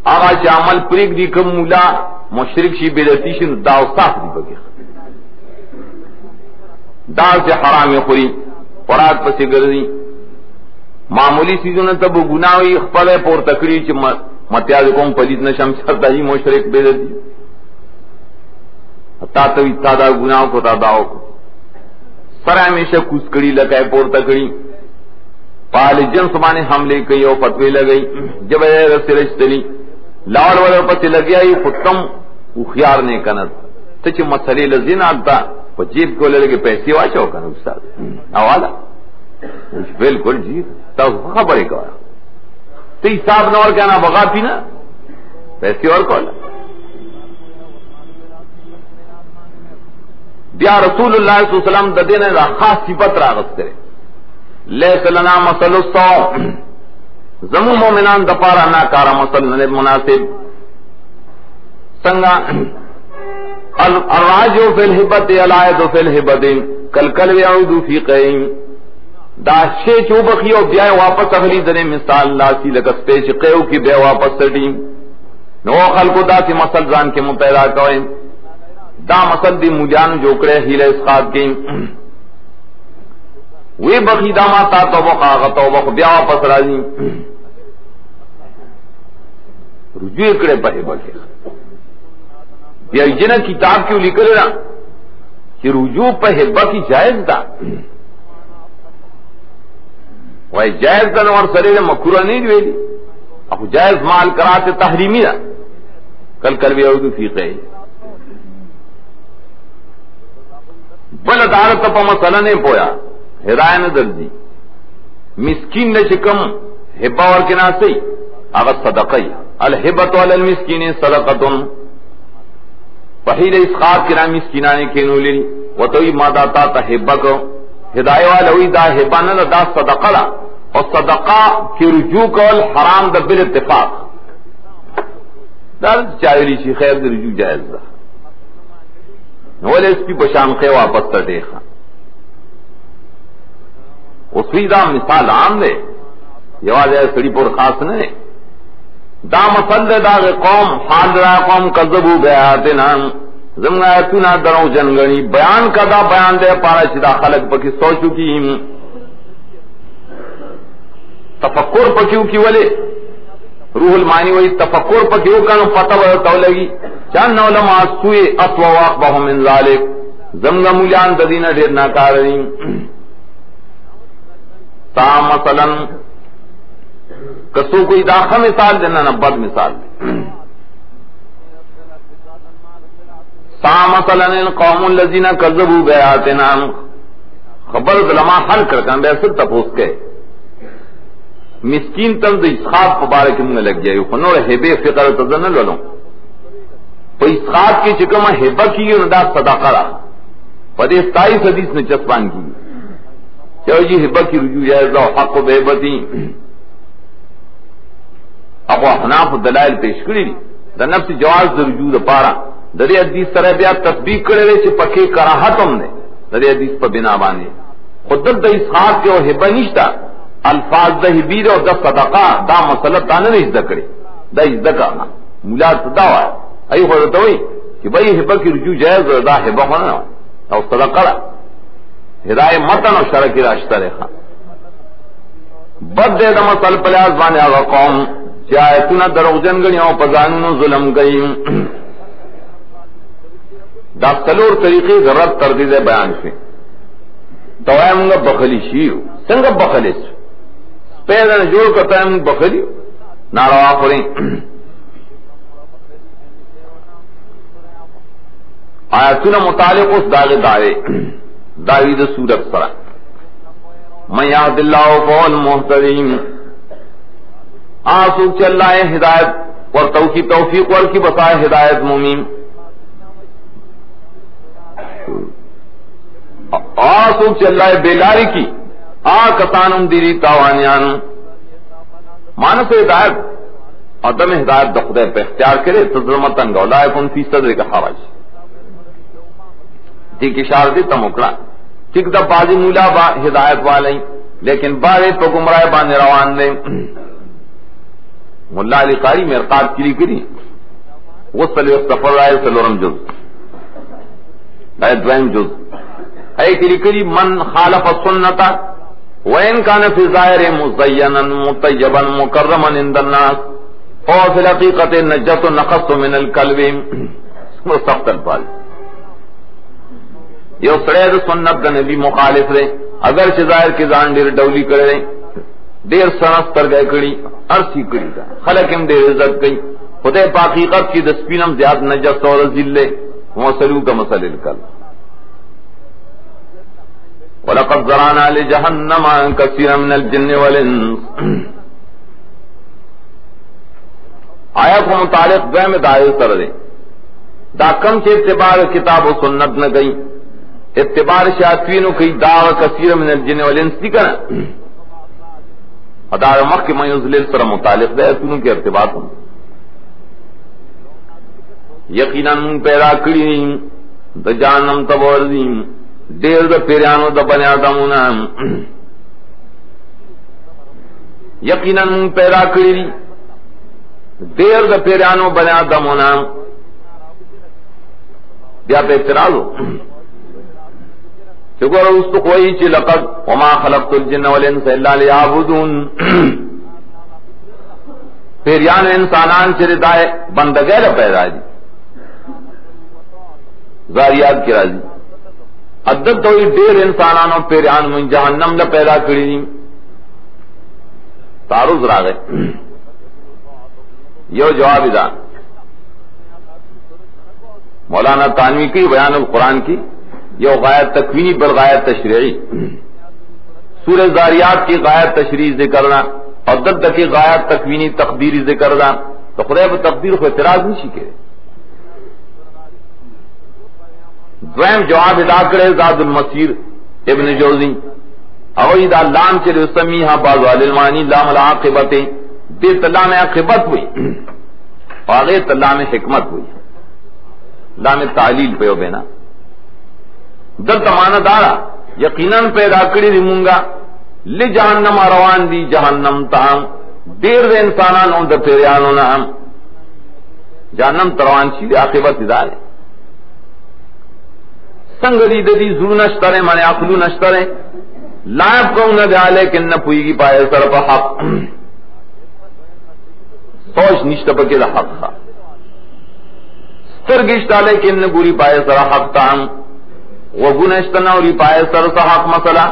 آغاز چا عمل پریک دی کم مولا مشرک شی بیدتی شی داو صاف دی بگی داو سے حرامی خوری قرآن پسی گردی معمولی چیزوں نے تب گناوی خپل پور تکڑی چ متیاز قوم پلید نشم شرط ہی مشرک بیدتی تا تو اتادا گناہ کو تا داو کو سر ہمیشہ کس کڑی لگائے پور تکڑی پال جنس مانے حملے کئی اور فتوی لگئی جب رسلش تلی لاڑ والے پتے لگیا ہی ختم اخیار نے کنت سچ مسئلے لذین آتا جیب کو لے کے پیسے واچو کن استاد حوالہ بالکل جی تو خبر کا تو حساب نہ اور کیا نا بغا پی نا پیسے اور کون بیا رسول اللہ صلی اللہ علیہ وسلم ددین خاص صفت راغت کرے لیس لنا مسل الصوم زمو مومنان دپارا نا کارا مسل مناسب سنگا الراجو فی الحبت العائد فی الحبت کل یعود فی قیم دا شے چوبخیو بیا واپس اخلی دنے مثال لاسی لکس پیش قیو کی بیا واپس سٹیم نو خلقو دا سی مسل زان کے مپیدا کوئیں دا مسل دی مجان جوکڑے ہیلے اسقاط کی وی بخی دا ما تا توبق آغا توبق بیا واپس رازی رجوع اکڑے پہے بکے بیا جنہ کتاب کیوں لکھلے نا کہ رجوع پہے بکی جائز دا وی جائز دا نوار سرے مکرہ نہیں دویلی اب جائز مال کراتے تحریمی دا کل بیعودو فی قید بل عدالت پا مسئلہ نے پویا ہدایہ نے دردی مسکین نے چکم حبہ ورکنا سی اگر صدقی الحبت علی المسکین صدقتن پہیل اسخاط کنا مسکینانے کینو لی و توی مادا تا تا حبہ کو ہدایہ والوی دا حبہ نہ دا صدقہ دا اور صدقہ کی رجوع کول حرام دا بالاتفاق دار چاویلی شي خیر د رجوع جائز ده ولې سپي په شان خې واپس تټې ښه اوس دا مثال عام دی یوازې سړي پر خاص نه دی دا مثل دا قوم حال را قوم کذبوا بیاتنا زمنا اتنا درو جنگنی بیان کا دا بیان دے پارا چدا خلق پکی سوچو کی تفکر پکیو کی ولے روح المانی وی تفکر پکیو کنو پتہ ورتاو لگی چان علماء سوئے اسوا واقبہ من ذالک زمنا مولیان ددین دیر ناکارین تا مثلا کسو کوئی داخل مثال دینا نہ بد مثال دی سا مثلا قوم الذین کذبوا بآیاتنا خبر علماء حل کرکن بے سر تپوس کے مسکین تم د اسخاف مبارک من لگ جائے خنور ہبے فقر تزن لولوں تو اسخاف کی چکم ہبہ کی دا صدقہ رہا پدے 27 حدیث نے چسپان کی چلو جی ہبہ کی رجوع جائز حق و بہبتی ابو احناف دلائل پیش کړی د نفس جواز د رجوع لپاره د دې حدیث سره بیا تطبیق کړی چې پکې کراهت هم نه د دې حدیث په بنا باندې خود د اسحاق کې او هبه نشتا الفاظ د هبیر او د صدقه دا مسله تانه نه زده کړی دا زده کړه مولا صدا وای ای خو ته وای چې به هبه کې رجوع جائز دا هبه نه او صدقه هدايه متن او شرع کې راشته ده بد دې د مسل پلاس باندې هغه قوم چاہتنا دروغجن گنی او پزانونو ظلم گئی دا سلور طریقے ضرورت تردید بیان سے توایا منگا بخلی شیو سنگا بخلی سو پیدن جوڑ کرتا ہے منگ بخلی ناروا کریں آیتنا متعلق اس داغ دارے داوید سورت سرا من یهد اللہ فهو المهتدی آسوک چل رہا ہے ہدایت اور کی توفیق ور کی بسائے ہدایت مومین آسوک چل رہا ہے بیلاری کی کسانم دیری تاوانیان مانس ہدایت عدم ہدایت دخدے پہ اختیار کرے تظلمتن گولا کن فی صدر کا حراج ٹھیک اشار دی تمکڑا ٹھیک دا بازی مولا با ہدایت والیں لیکن بارے تو گمراہ بانے روان دیں ملا علی قاری مرقات کلی کری وہ صلی استفر رائے سلورم جز دوائم جز اے کلی کری من خالف السنتا وین کان فی ظاہر مزینا مطیبا مکرما عند الناس او فی الحقیقت نجت نقص من القلب وہ سخت الفاظ یہ سڑے سنت دا نبی مخالف رہے اگر ظاہر کی زان دیر ڈولی کرے دیر سنس تر گئے کڑی ارسی کڑی دا خلق ہم دیر عزت گئی خدے پاقیقت کی دسپینم زیاد نجس اور ذلے موسلو کا مسئلہ الکل وَلَقَدْ ذَرَعْنَا لِجَهَنَّمَ كَثِيرًا مِنَ الْجِنِّ وَالْإِنسِ آیت کو متعلق دویم دائر کر دیں دا کم سے اتبار کتاب و سنت نہ گئی اتبار شیاطین کی داغ کثیر من الجن والانس دی کنا ادار مخ کی میوزلیل سره متعلق ہے تونوں کے ارتباط ہوں یقینا پیدا کړی د جانم تبورزیم ډیر د پیرانو د بنی آدمونه یقینا پیدا کړی ډیر د پیرانو بنی آدمونه بیا په اعتراض شکر اس تو کوئی چی لقد وما خلقت الجن والانس الا لیعبدون پیریان انسانان چرے دائے بندگے لے پیدا دی زاریات کی راضی عدد توی دیر انسانانوں پیریان من جہنم لے پیدا کری دی تعرض را گئے یو جواب دا مولانا تانوی کی بیان القرآن کی یہ غایت تکوینی بل غایت تشریعی سورہ زاریات کی غایت تشریعی ذکرنا اور دد کی غایت تکوینی تقدیری ذکرنا تو خدا پر تقدیر کو اعتراض نہیں شکے دویم جواب ادا کرے زاد المسیر ابن جوزی اوئی دا لام چلے سمیہا بعض والمانی لام العاقبتیں دیت لام عاقبت ہوئی آغیت لام حکمت ہوئی لام تعلیل پہ ہو بینا در تمانا دارا یقیناً پیدا کری ریمونگا لی جہنم روان دی جہنم تاہم دیر دے انسانان اون در پیریانو نام جہنم تروان چی دی عاقبت ادارے سنگ دی دی زرو نشترے مانے عقلو نشترے لائب کو نہ دیا لیکن نہ پوئی گی پائے سر پا حق سوچ نشت پکے دا حق تھا سترگشتا لیکن نہ گوری پائے سر حق تاہم وگنشتنا اوری پائے سر سا حق مسئلہ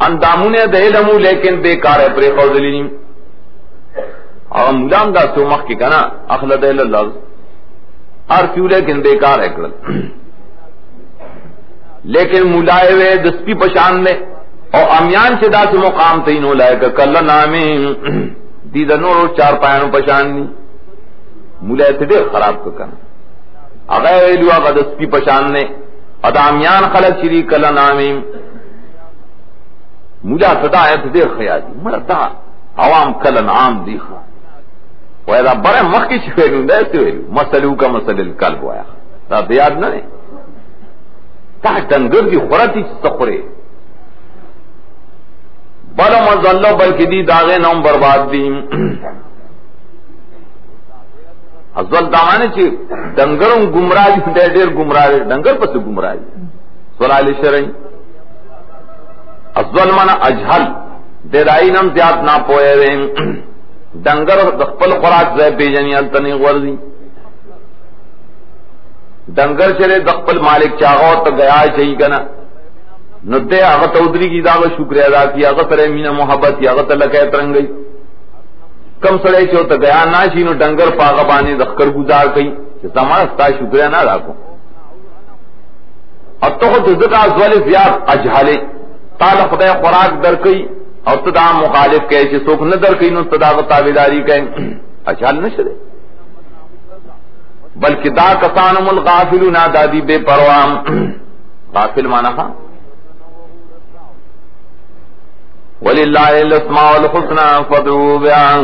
اندامون دے علمو لیکن بیکار ہے پری خوزلینیم اور مولام دا سو مخ کی کنا اخلد اللفظ ارکیو لیکن بیکار ہے کرل لیکن مولائے وے دسپی پشان لے اور امیان سے دا سے مقام تینو لائے کہ کل نامین دیدہ نور چار پایانو پشان نی مولائے تے دیر خراب کنا اگر ویلو آگا دسپی پشان لے ادامیان خلق چری کل نامین مولا صدا ہے تو دیر خیالی مرا دا عوام کلن عام دیخوا ویدہ برے مخی چی ویلو دیسے ویلو مسلو کا مسل القلب وایا دا دیاد نہ نے تا ڈنگر دی خورتی سخورے بلا مزلو بلکہ دی داغے نوم برباد دی ازول دامانے چی ڈنگروں گمراہ دی دیر گمراہ ڈنگر پس گمراہ سوال شرعی ازول مانا اجھل دیرائی نم زیاد نا پوئے رہے ڈنگر دخپل خوراک زی بیجنی التنی غورزی ڈنگر چلے دخپل مالک چاہو تا گیا چاہی کنا ندے آغت ادری کی داغ شکر ادا کی آغت رہ مین محبت یا آغت لکیت رنگئی کم سڑے چو تا گیا ناشی نو ڈنگر پاغبانی دخکر گزار کئی زمان استا شکر انا راکو اب تو خود ذکا ازوال زیاد اجھالے تالا خدای خوراک در کئی اور تدا مخالف کہے چھے سوک نہ در کئی نو تدا تابیداری کہیں اچھال نشدے بلکہ دا کسانم الغافلون دادی بے پروام غافل مانا خواہ وَلِلَّهِ الْأَسْمَاءُ الْحُسْنَى فَادْعُوهُ بِهَا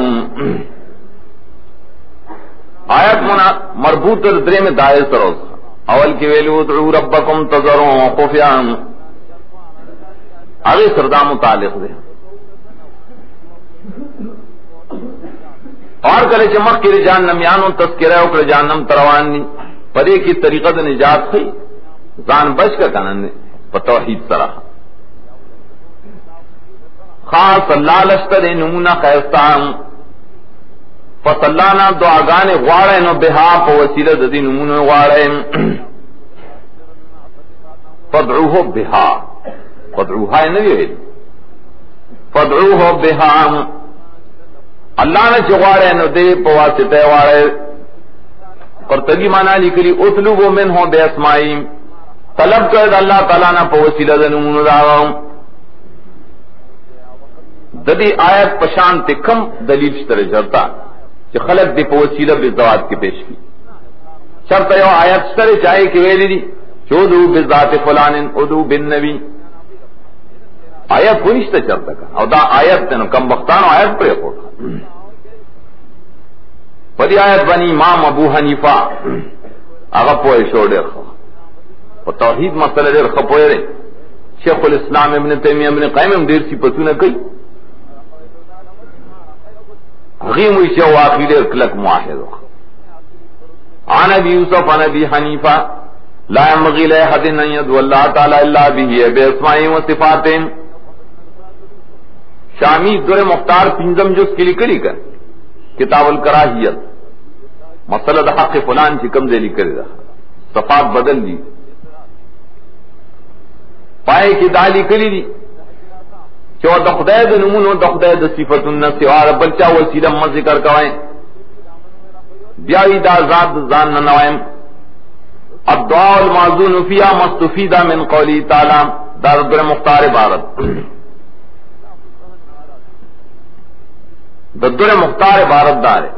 آیت مربوط درے میں دائر سروز اول کی ویلو ادعو ربکم تضرعوا وخفیا آگے سردا متعلق دے اور کلے چمک کی جہنم یانو تذکرہ او کلے جہنم تروانی پدے کی طریقہ نجات خی زان بچ کا کنن توحید سرا خاص اللہ لشتر نمونہ خیستان فصلانا دعاگان غوارے نو بہا پا وسیلہ ددی نمونہ غوارے فدعوہ بہا فدعوہا نبی ہے فدعوہ بہا اللہ نے چغوارے نو دے پا واسطہ غوارے قرطبی مانا لکلی اطلبو منہو بے اسمائیم طلب کرد اللہ تعالیٰ نا پا وسیلہ دے نمونہ دعواہم ددی آیت پشان تے کم دلیل شتر جرتا کہ خلق دی پا وسیلہ بالذات کی پیش کی شرط یو آیت شتر چاہے کہ ویلی دی چودو بالذات فلان ادو بالنبی آیت کوئی نشتا چرتا کا او دا آیت تنو کم بختانو آیت پر اپوٹا پدی آیت بنی امام ابو حنیفہ آغا پوئے شو دیر خواہ و توحید مسئلہ دیر خپوئے رہے شیخ الاسلام ابن تیمیہ ابن قیم دیر سی پتو نہ کئی غیم ویشو واقعی دیر کلک معاہد عن ابی یوسف عن ابی حنیفہ لا ينبغي لأحد أن يدعو الله تعالى إلا به بأسمائه وصفاته شامی در مختار پنجم جس کے لئے کری کر کتاب الکراہیت مسئلہ دا حق فلان چی کم دے لی کری دا صفات بدل دی پائے کی دالی کری دی چو دا خدای دا نمون و دا خدای دا صفت النسی وار بلچا وسیلہ ما ذکر کوائیں بیائی دا ذات زان ننوائیں الدعاء المعزون فيها مستفیدہ من قولی تعالی دار در مختار عبارت در مختار عبارت دار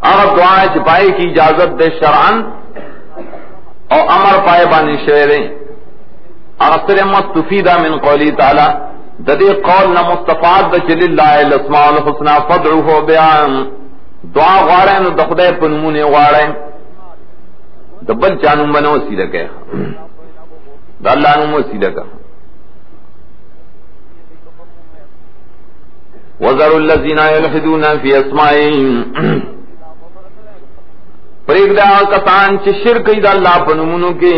اگر دعائیں چپائی کی اجازت دے شرعن اور امر پائے بانی شعریں اگر مستفیدہ من قولی تعالی ددی قول نہ مستفاد د چل اللہ الاسماء الحسنى فادعوه بیان دعا غواړي نو د خدای په نومونه غواړي دبل چانو بنو وسیله کې د الله نوم وسیله کا وذروا الذين يلحدون في اسمائه پرېږدا کسان چې شرک کوي د الله په نومونو کې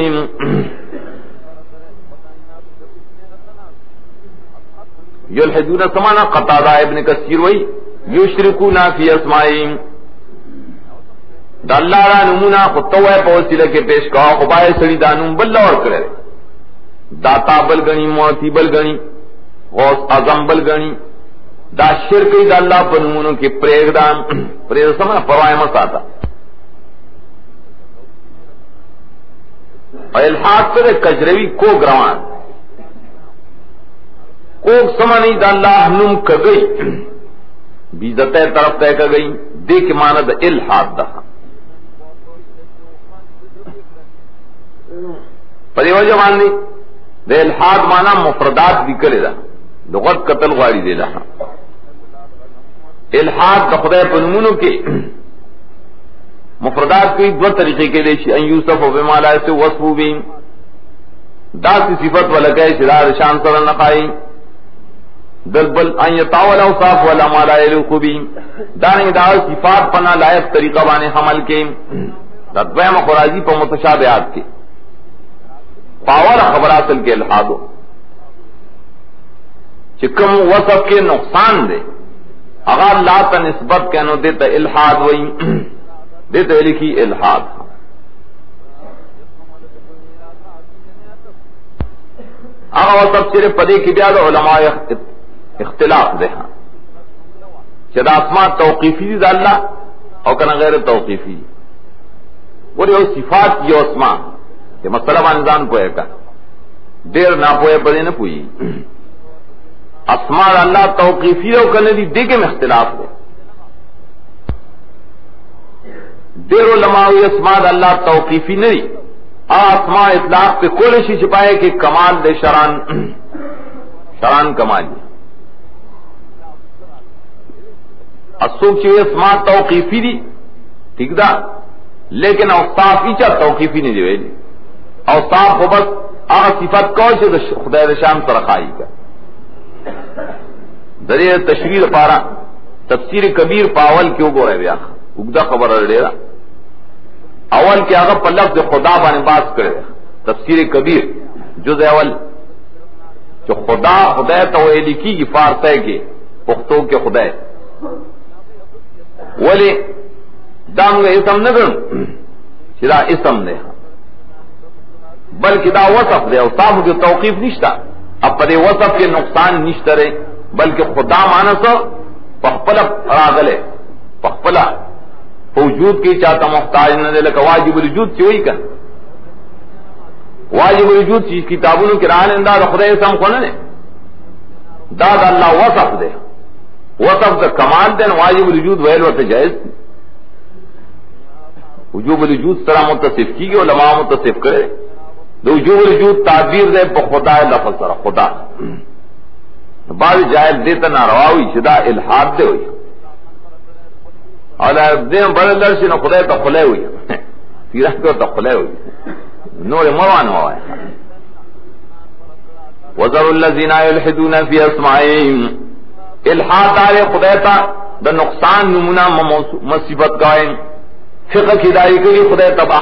یلحدون سمانا قتادہ ابن کثیر وی یشرکون فی اسمائه دا اللہ را نمونا خطوہ پوسیلہ کے پیش کہا خبائے سڑی دانون بل اور کرے داتا بل گنی موتی بل گنی غوث اعظم بل گنی دا شرکی دا اللہ پر نمونوں کی پریگدان سمنا پروائے مساتا اور الحاق پر کجروی کو گروان کوک سمانی دا اللہ نم کگئی بیزتہ طرف طے کگئی دے کے معنی دا الحاد دا پدی وجہ ماندی دا الحاد معنی مفردات ذکر دا لغت قتل غاری دے دا الحاد دا خدای پر نمونوں کے مفردات کوئی دو طریقے کے لیے ان یوسف و بمالا سے وصفو بین دا سی صفت ولکے شدار شان سر نقائی دل بل ان یتاول اوصاف ولا ما لا یليق به دانگ دا صفات پنا لائق طریقہ بانے حمل کے تدویم خرازی پر متشابہات کے پاور خبراتل کے الحاد چکم وصف کے نقصان دے اگر لا تا نسبت کہنو دیتا الحاد وئی دیتا لکھی الحاد اگر وصف چرے پدے کی بیاد علماء اختلاف دے ہاں چدا اسماء توقیفی دی دا اللہ او کنا غیر توقیفی ولی او صفات یہ اسماء کہ مسئلہ بانزان پوئے کا دیر نہ پوئے پدے نہ پوئی اسماء اللہ توقیفی او کنا دی دیکھے میں اختلاف دے دیر علماء اسماء اللہ توقیفی نہیں اسماء اطلاق پہ کولشی چھپائے کہ کمال دے شران کمالی اصوب چیئے اسماء توقیفی دی ٹھیک دا لیکن اوصاف ایچا توقیفی نہیں دیوے دی اوصاف کو بس آغا صفت کوئی سے خدای دشان سرخائی کا دریئے تشریح پارا تفسیر کبیر پاول کیوں گو رہے بیاخ اگدہ خبر ردیرہ اول کے آغا پر لفظ خدا بانے باز کرے تفسیر کبیر جز اول جو خدا توحیدی کی فارسے کے پختوں کے خدا ولی دام کا اسم نہ کروں چدا اسم دے بلکہ دا وصف دے اوصاف جو توقیف نشتا اب پدے وصف کے نقصان نشتا رہے بلکہ خدا مانسو پخپلا راغلے پخپلا وجود کی چاہتا محتاج نہ دے لکا واجب الوجود سے ہوئی کن واجب الوجود چیز کتابوں کے رہنے انداز خدا اسم خونا نے داد اللہ وصف دے وصف کا کمال دین واجب الوجود ویل و تجائز وجوب الوجود سرا متصف کی گئے علماء متصف کرے دو وجوب الوجود تعبیر دے خدا لفظ سرا خدا بعض جائز دیتا نارواوی شدہ الحاد دے ہوئی اور دین بڑے لرشی نہ خدا تو خلے ہوئی تیرہ کو تو خلے ہوئی نور موان ہوا ہے وذروا الذين يلحدون في اسمائه الحاد دار خدا تا دا نقصان نمونہ مصیبت قائم فقہ کی داری کے لیے خدا تباہ